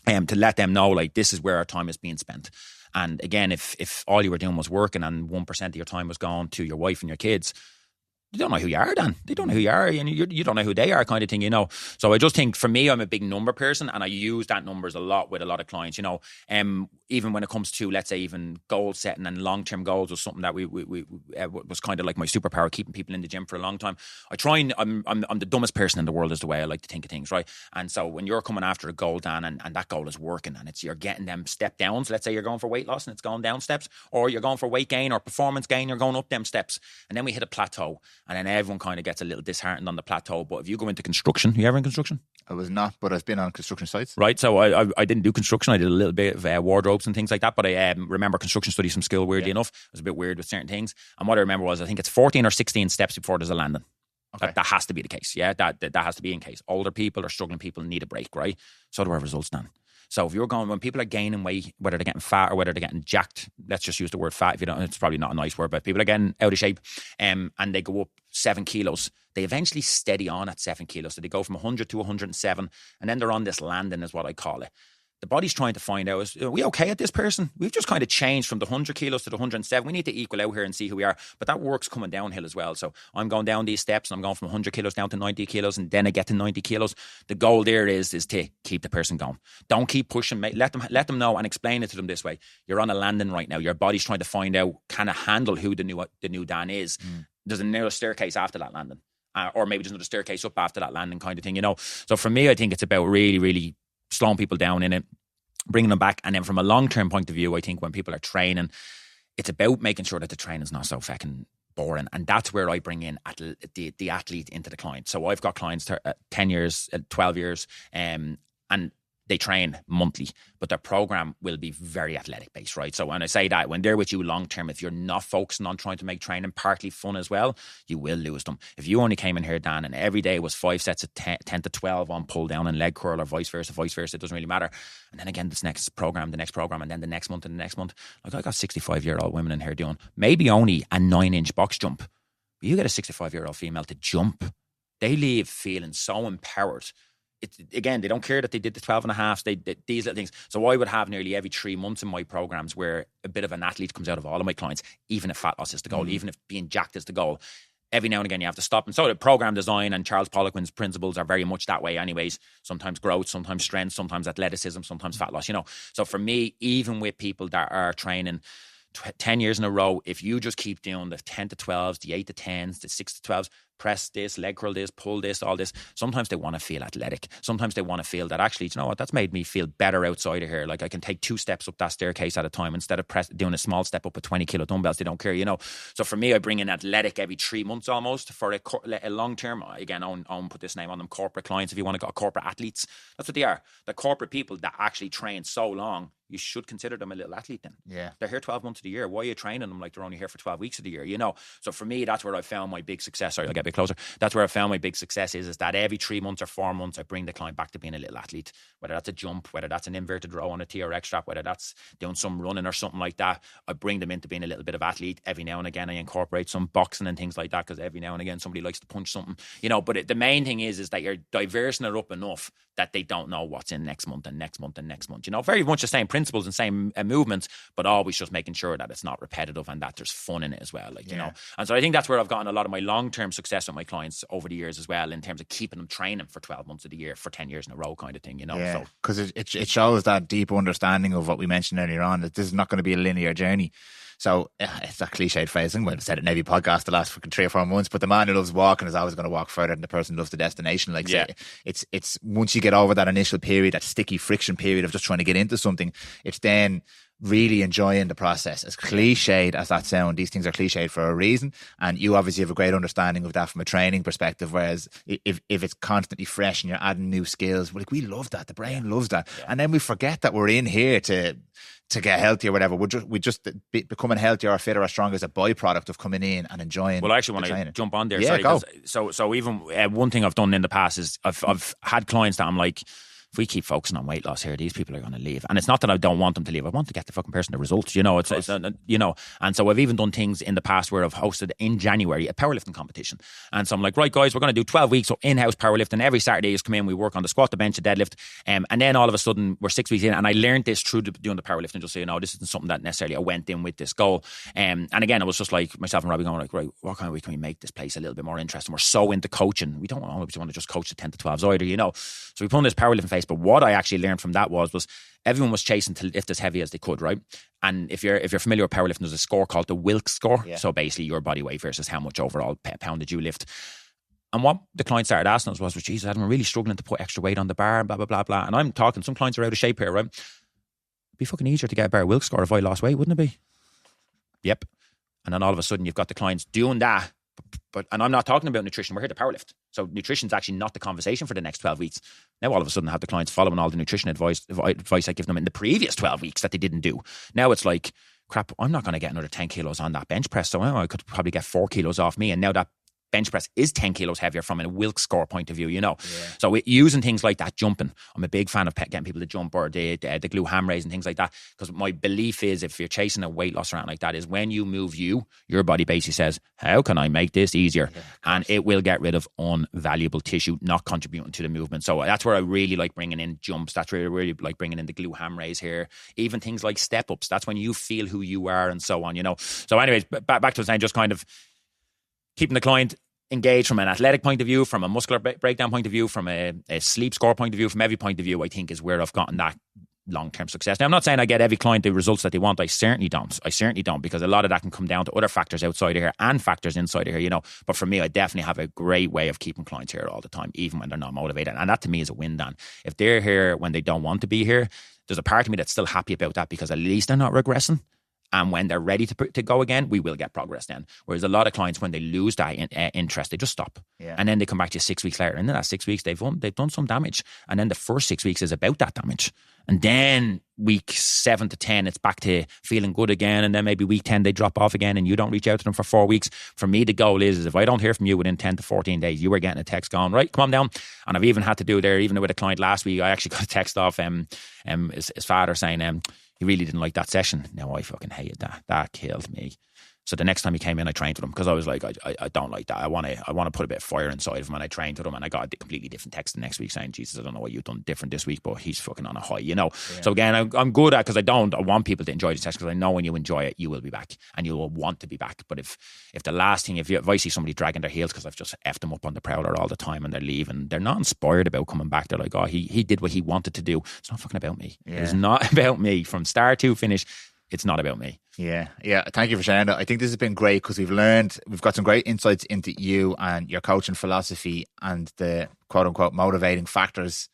to let them know, like, this is where our time is being spent. And again, if all you were doing was working and 1% of your time was gone to your wife and your kids, they don't know who you are, Dan. They don't know who you are, and you don't know who they are, kind of thing, you know. So I just think, for me, I'm a big number person, and I use that numbers a lot with a lot of clients, you know. Even when it comes to, let's say, even goal setting and long-term goals was something that we was kind of like my superpower, keeping people in the gym for a long time. I try and I'm the dumbest person in the world is the way I like to think of things, right? And so when you're coming after a goal, Dan, and that goal is working, and you're getting them step downs. Let's say you're going for weight loss and it's going down steps, or you're going for weight gain or performance gain, you're going up them steps, and then we hit a plateau. And then everyone kind of gets a little disheartened on the plateau. But if you go into construction, you ever in construction? I was not, but I've been on construction sites. Right, so I didn't do construction. I did a little bit of wardrobes and things like that. But I remember construction studies from school, weirdly enough. It was a bit weird with certain things. And what I remember was, I think it's 14 or 16 steps before there's a landing. Okay. That has to be the case. Yeah, that has to be in case. Older people or struggling people need a break, right? So do our results, Dan. So if you're going, when people are gaining weight, whether they're getting fat or whether they're getting jacked, let's just use the word fat. If you don't, it's probably not a nice word, but people are getting out of shape, and they go up 7 kilos. They eventually steady on at 7 kilos. So they go from 100 to 107, and then they're on this landing, is what I call it. The body's trying to find out, are we okay at this person? We've just kind of changed from the 100 kilos to the 107. We need to equal out here and see who we are. But that work's coming downhill as well. So I'm going down these steps, and I'm going from 100 kilos down to 90 kilos, and then I get to 90 kilos. The goal there is to keep the person going. Don't keep pushing. Let them know and explain it to them this way. You're on a landing right now. Your body's trying to find out, can it handle who the new Dan is? There's another staircase after that landing. Or maybe there's another staircase up after that landing, kind of thing, you know. So for me, I think it's about really, really slowing people down in it, bringing them back. And then from a long-term point of view, I think when people are training, it's about making sure that the training's not so fucking boring. And that's where I bring in the athlete into the client. So I've got clients 10 years, 12 years, and they train monthly, but their program will be very athletic based, right? So when I say that, when they're with you long term, if you're not focusing on trying to make training partly fun as well, you will lose them. If you only came in here, Dan, and every day was 5 sets of 10 to 12 on pull down and leg curl, or vice versa, it doesn't really matter. And then again, this next program, and then the next month and the next month. Like, I got 65-year-old women in here doing maybe only a 9-inch box jump. But you get a 65-year-old female to jump. They leave feeling so empowered. Again, they don't care that they did the 12 and a half, these little things. So I would have nearly every 3 months in my programs where a bit of an athlete comes out of all of my clients, even if fat loss is the goal, even if being jacked is the goal. Every now and again you have to stop. And so the program design and Charles Poliquin's principles are very much that way anyways. Sometimes growth, sometimes strength, sometimes athleticism, sometimes fat loss, you know. So for me, even with people that are training 10 years in a row, if you just keep doing the 10 to 12s, the 8 to 10s, the 6 to 12s, press this, leg curl this, pull this, all this. Sometimes they want to feel athletic. Sometimes they want to feel that, actually, you know what, that's made me feel better outside of here. Like, I can take 2 steps up that staircase at a time instead of doing a small step up with 20 kilo dumbbells. They don't care, you know. So for me, I bring in athletic every 3 months almost for a long term. Again, I'll put this name on them, corporate clients. If you want to go corporate athletes, that's what they are. The corporate people that actually train so long, you should consider them a little athlete then. Yeah. They're here 12 months of the year. Why are you training them like they're only here for 12 weeks of the year, you know? So for me, that's where I found my big success. Sorry, I'll get a bit closer. That's where I found my big success is that every 3 months or 4 months, I bring the client back to being a little athlete. Whether that's a jump, whether that's an inverted row on a TRX strap, whether that's doing some running or something like that, I bring them into being a little bit of athlete. Every now and again, I incorporate some boxing and things like that, because every now and again, somebody likes to punch something, you know. But the main thing is that you're diversing it up enough that they don't know what's in next month and next month and next month. You know, very much the same principle. principles and same movements, but always just making sure that it's not repetitive and that there's fun in it as well. Like, you know, and so I think that's where I've gotten a lot of my long-term success with my clients over the years as well, in terms of keeping them training for 12 months of the year for 10 years in a row kind of thing, you know. Yeah, because it shows that deep understanding of what we mentioned earlier on, that this is not going to be a linear journey. So it's that cliched phrase. I've said it in every podcast the last fucking 3 or 4 months, but the man who loves walking is always going to walk further than the person who loves the destination. Like, so it's once you get over that initial period, that sticky friction period of just trying to get into something, it's then really enjoying the process. As cliched as that sound, these things are cliched for a reason, and you obviously have a great understanding of that from a training perspective. Whereas if it's constantly fresh and you're adding new skills, like, we love that. The brain loves that, and then we forget that we're in here to get healthy or whatever. We just becoming healthier or fitter or stronger as a byproduct of coming in and enjoying. Well, I actually want to jump on there. Yeah, sorry, go. So even one thing I've done in the past is I've had clients that I'm like, if we keep focusing on weight loss here, these people are going to leave. And it's not that I don't want them to leave. I want to get the fucking person the results, you know. It's you know. And so I've even done things in the past where I've hosted in January a powerlifting competition. And so I'm like, right, guys, we're going to do 12 weeks of in-house powerlifting. Every Saturday you come in, we work on the squat, the bench, the deadlift. And then all of a sudden we're 6 weeks in, and I learned this through doing the powerlifting, just so you know. This isn't something that necessarily I went in with this goal. And again, it was just like myself and Robbie going like, right, what can we make this place a little bit more interesting? We're so into coaching. We don't always want to just coach the 10 to 12s either, you know. So we put on this powerlifting face. But what I actually learned from that was everyone was chasing to lift as heavy as they could, right? And if you're familiar with powerlifting, there's a score called the Wilks score. Yeah. So basically your body weight versus how much overall poundage you lift. And what the client started asking us was, Jesus, I'm really struggling to put extra weight on the bar, blah, blah, blah, blah. And I'm talking, some clients are out of shape here, right? It'd be fucking easier to get a better Wilks score if I lost weight, wouldn't it be? Yep. And then all of a sudden you've got the clients doing that. And I'm not talking about nutrition. We're here to powerlift. So nutrition's actually not the conversation for the next 12 weeks. Now all of a sudden I have the clients following all the nutrition advice I give them in the previous 12 weeks that they didn't do. Now it's like, crap, I'm not going to get another 10 kilos on that bench press. So I could probably get 4 kilos off me. And now that bench press is 10 kilos heavier from a Wilks score point of view, you know. Yeah. So using things like that, jumping. I'm a big fan of getting people to jump, or the glute ham raise and things like that. Because my belief is, if you're chasing a weight loss around like that, is when you move your body basically says, how can I make this easier? Yeah, and it will get rid of unvaluable tissue not contributing to the movement. So that's where I really like bringing in jumps. That's where I really like bringing in the glute ham raise here. Even things like step ups. That's when you feel who you are and so on, you know. So anyways, back to saying, just kind of keeping the client engaged from an athletic point of view, from a muscular breakdown point of view, from a sleep score point of view, from every point of view, I think is where I've gotten that long-term success. Now, I'm not saying I get every client the results that they want. I certainly don't, because a lot of that can come down to other factors outside of here and factors inside of here, you know. But for me, I definitely have a great way of keeping clients here all the time, even when they're not motivated. And that to me is a win, Dan. If they're here when they don't want to be here, there's a part of me that's still happy about that, because at least they're not regressing. And when they're ready to go again, we will get progress then. Whereas a lot of clients, when they lose that interest, they just stop. Yeah. And then they come back to you 6 weeks later. And in that 6 weeks, they've done some damage. And then the first 6 weeks is about that damage. And then week 7 to 10, it's back to feeling good again. And then maybe week 10, they drop off again and you don't reach out to them for 4 weeks. For me, the goal is if I don't hear from you within 10 to 14 days, you are getting a text going, right, come on down. And I've even had to do there, even with a client last week, I actually got a text off his father saying, he really didn't like that session. Now I fucking hated that. That killed me. So the next time he came in, I trained with him, because I was like, I don't like that. I want to put a bit of fire inside of him. And I trained with him, and I got a completely different text the next week saying, Jesus, I don't know what you've done different this week, but he's fucking on a high, you know. Yeah. So again, I'm good at, because I want people to enjoy the session, because I know when you enjoy it, you will be back and you will want to be back. But if the last thing, if I see somebody dragging their heels because I've just effed them up on the prowler all the time and they're leaving, they're not inspired about coming back. They're like, oh, he did what he wanted to do. It's not fucking about me. Yeah. It's not about me from start to finish. It's not about me. Yeah. Thank you for sharing that. I think this has been great, because we've got some great insights into you and your coaching philosophy and the quote unquote motivating factors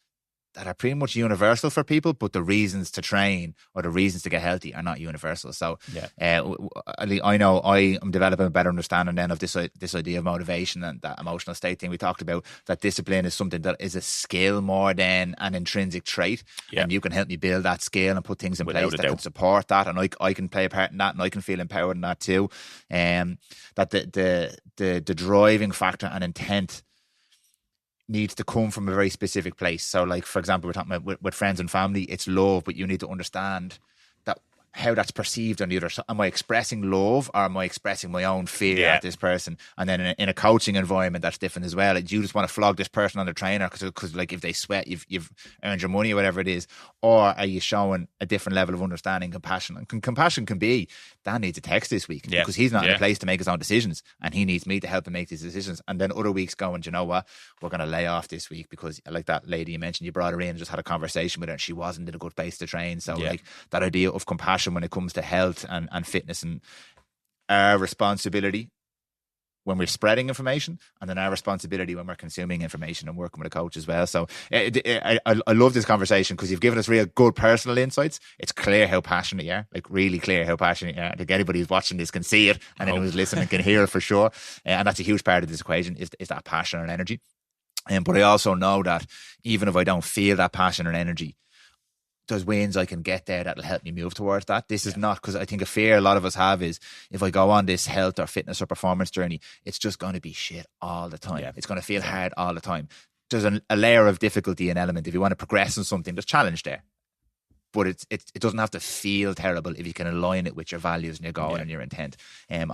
that are pretty much universal for people, but the reasons to train or the reasons to get healthy are not universal. So I know I am developing a better understanding then of this idea of motivation and that emotional state thing we talked about, that discipline is something that is a skill more than an intrinsic trait. Yeah. And you can help me build that skill and put things in place that can support that. And I can play a part in that, and I can feel empowered in that too. That the driving factor and intent needs to come from a very specific place. So like, for example, we're talking about with friends and family, it's love, but you need to understand that how that's perceived on the other side. Am I expressing love or am I expressing my own fear at this person? And then in a coaching environment, that's different as well. Like, do you just want to flog this person on the trainer because like if they sweat, you've earned your money or whatever it is? Or are you showing a different level of understanding, compassion? And compassion can be, Dan needs a text this week because he's not in a place to make his own decisions and he needs me to help him make these decisions. And then other weeks going, do you know what? We're going to lay off this week because like that lady you mentioned, you brought her in and just had a conversation with her and she wasn't in a good place to train. So like that idea of compassion when it comes to health and fitness, and our responsibility when we're spreading information, and then our responsibility when we're consuming information and working with a coach as well. So I love this conversation because you've given us real good personal insights. It's clear how passionate you are, like really clear how passionate you are. I think anybody who's watching this can see it, and anyone who's listening can hear it for sure. And that's a huge part of this equation is that passion and energy. But I also know that even if I don't feel that passion and energy, there's ways I can get there that'll help me move towards that. This is not, because I think a fear a lot of us have is if I go on this health or fitness or performance journey, it's just going to be shit all the time. It's going to feel hard all the time. There's a layer of difficulty and element. If you want to progress in something, there's challenge there. But it doesn't have to feel terrible if you can align it with your values and your goal and your intent. And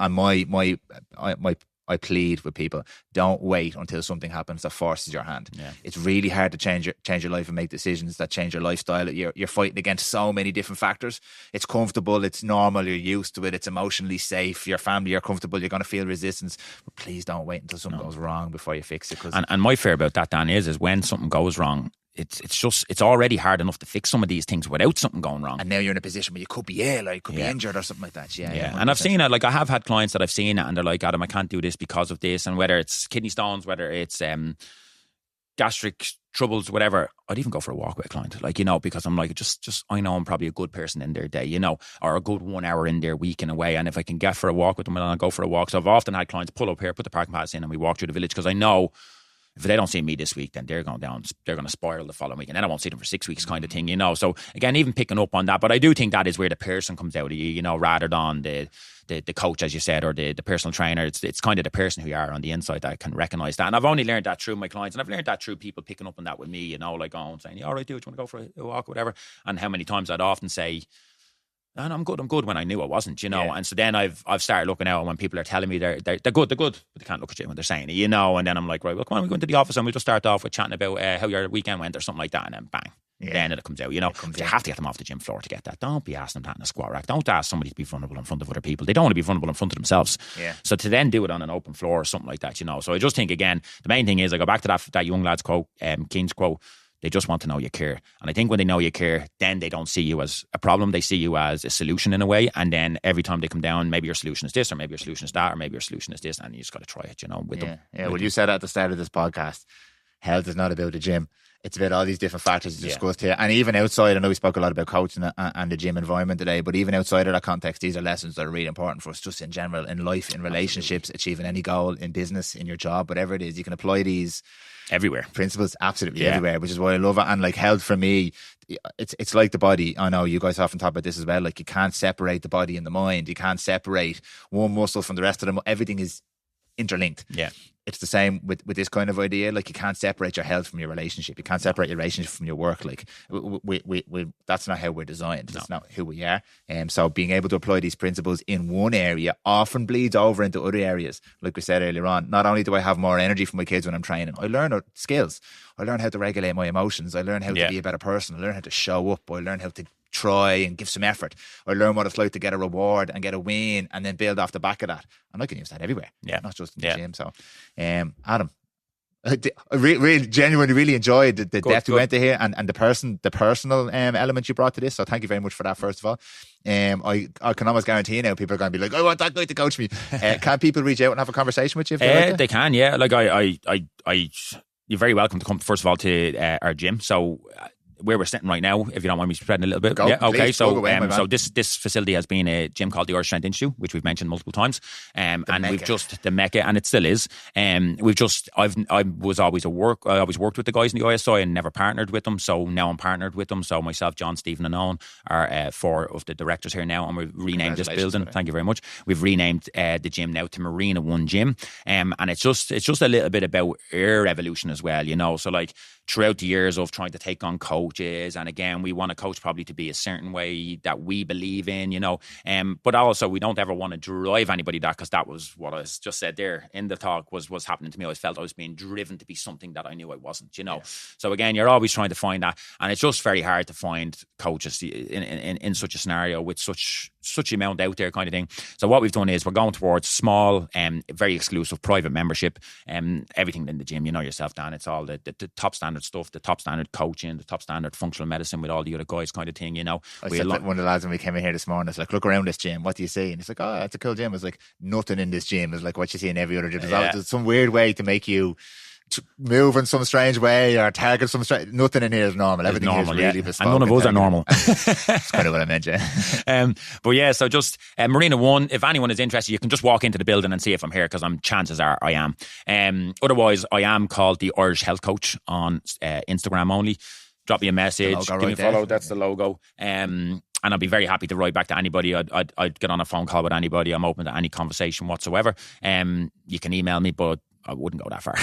I plead with people, don't wait until something happens that forces your hand. It's really hard to change your life and make decisions that change your lifestyle. You're fighting against so many different factors. It's comfortable, it's normal, you're used to it, it's emotionally safe, your family are comfortable, you're going to feel resistance. But please don't wait until something goes wrong before you fix it. And my fear about that, Dan, is when something goes wrong, it's already hard enough to fix some of these things without something going wrong. And now you're in a position where you could be ill, or you could be injured or something like that. And I've seen it, like I have had clients that I've seen it and they're like, Adam, I can't do this because of this. And whether it's kidney stones, whether it's gastric troubles, whatever, I'd even go for a walk with a client, like, because I'm like, just I know I'm probably a good person in their day, or a good 1 hour in their week in a way. And if I can get for a walk with them, I'll go for a walk. So I've often had clients pull up here, put the parking pass in, and we walk through the village, because I know if they don't see me this week, then they're going to spiral the following week, and then I won't see them for 6 weeks, kind of thing, So again, even picking up on that, but I do think that is where the person comes out of you, rather than the coach, as you said, or the personal trainer. It's kind of the person who you are on the inside that can recognise that. And I've only learned that through my clients, and I've learned that through people picking up on that with me, like going saying, "Yeah, all right, dude, do you want to go for a walk, or whatever?" And how many times I'd often say, and I'm good, when I knew I wasn't, And so then I've started looking out, and when people are telling me they're good, but they can't look at you when they're saying it, And then I'm like, right, well, come on, we go into the office and we'll just start off with chatting about how your weekend went or something like that, and then bang. Then it comes out, You have to get them off the gym floor to get that. Don't be asking them that in a squat rack. Don't ask somebody to be vulnerable in front of other people. They don't want to be vulnerable in front of themselves. So to then do it on an open floor or something like that, So I just think, again, the main thing is, I go back to that young lad's quote, Keen's quote. They just want to know you care. And I think when they know you care, then they don't see you as a problem. They see you as a solution in a way. And then every time they come down, maybe your solution is this, or maybe your solution is that, or maybe your solution is this. And you just got to try it, with them. Well, you said at the start of this podcast, health is not about the gym. It's about all these different factors you discussed here. And even outside, I know we spoke a lot about coaching and the gym environment today, but even outside of that context, these are lessons that are really important for us, just in general, in life, in relationships, achieving any goal, in business, in your job, whatever it is. You can apply these everywhere. Principles absolutely everywhere, which is why I love it. And like health for me, it's like the body. I know you guys often talk about this as well. Like, you can't separate the body and the mind. You can't separate one muscle from the rest of them. Everything is interlinked. It's the same with this kind of idea. Like, you can't separate your health from your relationship. You can't separate your relationship from your work. Like, we that's not how we're designed. That's not who we are. So being able to apply these principles in one area often bleeds over into other areas. Like we said earlier on, not only do I have more energy for my kids when I'm training, I learn skills. I learn how to regulate my emotions. I learn how to be a better person. I learn how to show up. I learn how to try and give some effort. I learn what it's like to get a reward and get a win and then build off the back of that. And I can use that everywhere, not just in the gym. So, Adam, I really genuinely really enjoyed the depth we went to here and the personal element you brought to this. So thank you very much for that, first of all. I can almost guarantee you now people are going to be like, I want that guy to coach me. Can people reach out and have a conversation with you if they like they can, yeah. Like I you're very welcome to come, first of all, to our gym. So where we're sitting right now, if you don't mind me spreading a little bit. Please, so this facility has been a gym called the Irish Strength Institute, which we've mentioned multiple times, and we've just the Mecca, and it still is. I always worked with the guys in the ISI and never partnered with them, so now I'm partnered with them. So myself, John, Stephen and Owen are four of the directors here now, and we've renamed this building. Thank you very much. We've renamed the gym now to Marina One Gym, and it's just a little bit about our evolution as well, So like throughout the years of trying to take on coach coaches, and again, we want a coach probably to be a certain way that we believe in, but also we don't ever want to drive anybody that, because that was what I just said there in the talk was happening to me. I felt I was being driven to be something that I knew I wasn't, So again, you're always trying to find that, and it's just very hard to find coaches in such a scenario with such amount out there kind of thing. So what we've done is we're going towards small, very exclusive private membership, everything in the gym, yourself, Dan. It's all the top standard stuff, the top standard coaching, the top standard functional medicine with all the other guys kind of thing, I said that one of the lads when we came in here this morning, it's like, look around this gym, what do you see? And it's like, oh, it's a cool gym. It's like, nothing in this gym is like what you see in every other gym. There's some weird way to make you move in some strange way or target some strange. Nothing in here is normal. Everything is normal, really bespoke. And none of us are normal. That's kind of what I meant, yeah. But yeah, so just Marina 1, if anyone is interested, you can just walk into the building and see if I'm here, because chances are I am. Otherwise, I am called the Irish Health Coach on Instagram only. Drop me a message, give me a follow. That's the logo. And I'd be very happy to write back to anybody. I'd get on a phone call with anybody. I'm open to any conversation whatsoever. You can email me, but I wouldn't go that far.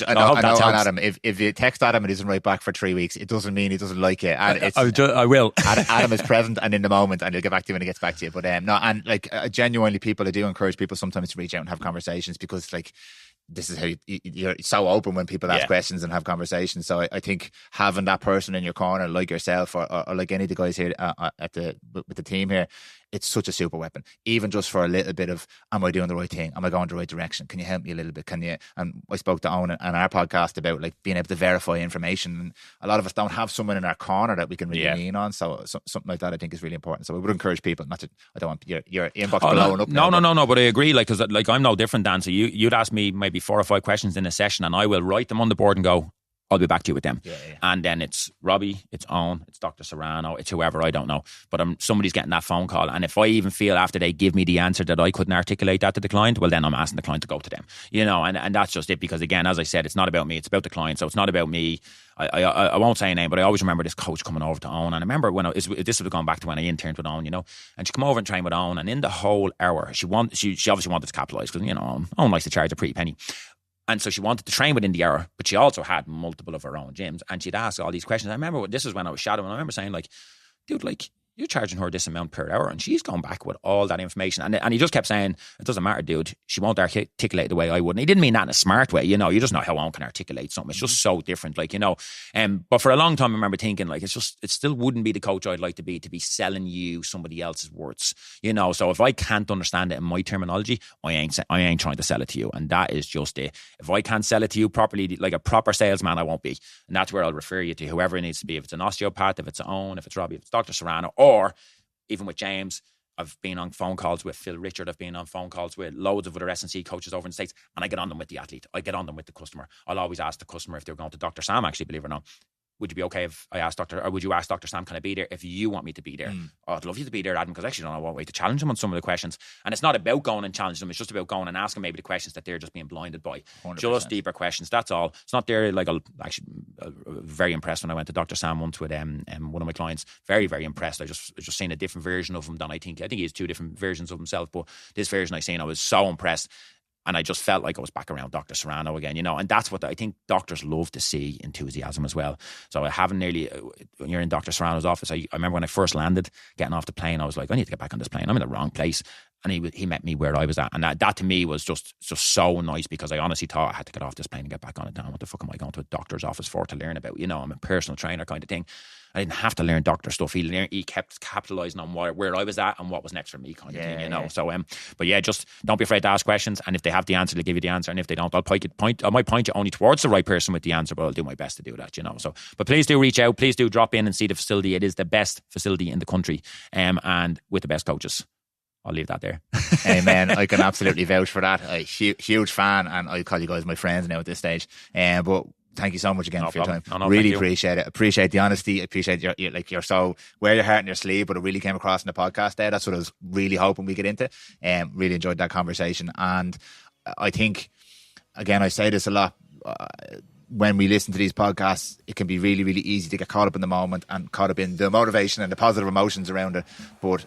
I know, Adam, if you text Adam and he doesn't write back for 3 weeks, it doesn't mean he doesn't like you. I will. Adam is present and in the moment, and he'll get back to you when he gets back to you. But genuinely, I do encourage people sometimes to reach out and have conversations, because this is how you're so open when people ask questions and have conversations. So I think having that person in your corner, like yourself or like any of the guys here with the team here, it's such a super weapon. Even just for a little bit of, am I doing the right thing? Am I going the right direction? Can you help me a little bit? Can you? And I spoke to Owen on our podcast about being able to verify information. And a lot of us don't have someone in our corner that we can really lean on. So something like that I think is really important. So I would encourage people not to. I don't want your inbox blowing up. No. But I agree. Because I'm no different, Dan. So you'd ask me maybe 4 or 5 questions in a session, and I will write them on the board and go, I'll be back to you with them. And then it's Robbie, it's Owen, it's Dr. Serrano, it's whoever, I don't know. But somebody's getting that phone call. And if I even feel after they give me the answer that I couldn't articulate that to the client, well, then I'm asking the client to go to them. And that's just it. Because again, as I said, it's not about me, it's about the client. So it's not about me. I won't say a name, but I always remember this coach coming over to Owen. And I remember when this would have gone back to when I interned with Owen, and she come over and trained with Owen. And in the whole hour, she obviously wanted to capitalise, because, Owen likes to charge a pretty penny. And so she wanted to train within the hour, but she also had multiple of her own gyms, and she'd ask all these questions. I remember this is when I was shadowing. I remember saying, dude, you're charging her this amount per hour, and she's going back with all that information. And he just kept saying, it doesn't matter, dude. She won't articulate the way I would. And he didn't mean that in a smart way. You just know how one can articulate something. It's just so different, But for a long time, I remember thinking, it still wouldn't be the coach I'd like to be selling you somebody else's words. So if I can't understand it in my terminology, I ain't trying to sell it to you. And that is just it. If I can't sell it to you properly, like a proper salesman, I won't be. And that's where I'll refer you to whoever it needs to be. If it's an osteopath, if it's Owen, if it's Robbie, if it's Dr. Serrano, or even with James, I've been on phone calls with Phil Richard. I've been on phone calls with loads of other S&C coaches over in the States, and I get on them with the athlete. I get on them with the customer. I'll always ask the customer if they're going to Dr. Sam, actually, believe it or not. Would you be okay if I asked would you ask Dr. Sam, can I be there if you want me to be there? Oh, I'd love you to be there, Adam, because I actually don't know what way to challenge them on some of the questions. And it's not about going and challenging them. It's just about going and asking maybe the questions that they're just being blinded by. 100%. Just deeper questions. That's all. It's not there. Very impressed when I went to Dr. Sam once with one of my clients. Very, very impressed. I just seen a different version of him than I think he has 2 different versions of himself, but this version I seen, I was so impressed. And I just felt like I was back around Dr. Serrano again, and that's what I think doctors love to see, enthusiasm as well. So I haven't when you're in Dr. Serrano's office, I remember when I first landed, getting off the plane, I was like, I need to get back on this plane. I'm in the wrong place. And he met me where I was at. And that to me was just so nice, because I honestly thought I had to get off this plane and get back on it. Now, what the fuck am I going to a doctor's office for to learn about? I'm a personal trainer kind of thing. I didn't have to learn doctor stuff. He kept capitalising on where I was at and what was next for me kind of thing, Yeah. So, but yeah, just don't be afraid to ask questions. And if they have the answer, they'll give you the answer. And if they don't, I might point you only towards the right person with the answer, but I'll do my best to do that, So, but please do reach out. Please do drop in and see the facility. It is the best facility in the country, and with the best coaches. I'll leave that there. Amen. I can absolutely vouch for that. I'm a huge fan, and I call you guys my friends now at this stage. But thank you so much again for your time. Really appreciate it. Appreciate the honesty. Appreciate you're so wear your heart on your sleeve, but it really came across in the podcast there. That's what I was really hoping we get into. Really enjoyed that conversation. And I think, again, I say this a lot, when we listen to these podcasts, it can be really, really easy to get caught up in the moment and caught up in the motivation and the positive emotions around it. But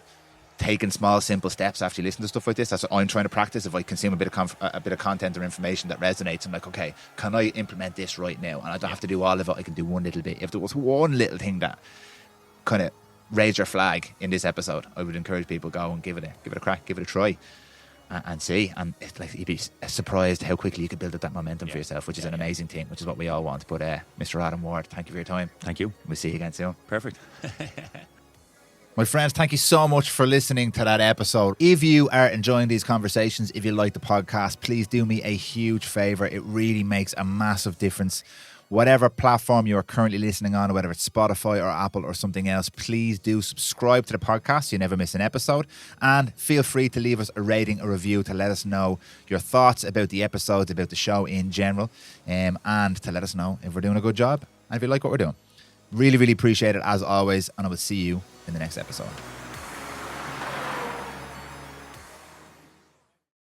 taking small, simple steps after you listen to stuff like this. That's what I'm trying to practice. If I consume a bit of content or information that resonates, I'm like, okay, can I implement this right now? And I don't have to do all of it. I can do one little bit. If there was one little thing that kind of raised your flag in this episode, I would encourage people go and give it a crack, give it a try, and see. And it's like, you'd be surprised how quickly you could build up that momentum for yourself, which is an amazing thing, which is what we all want. But Mr. Adam Ward, thank you for your time. Thank you. We'll see you again soon. Perfect. My friends, thank you so much for listening to that episode. If you are enjoying these conversations, if you like the podcast, please do me a huge favor. It really makes a massive difference. Whatever platform you are currently listening on, whether it's Spotify or Apple or something else, please do subscribe to the podcast so you never miss an episode. And feel free to leave us a rating, a review to let us know your thoughts about the episodes, about the show in general, and to let us know if we're doing a good job and if you like what we're doing. Really, really appreciate it as always, and I will see you in the next episode.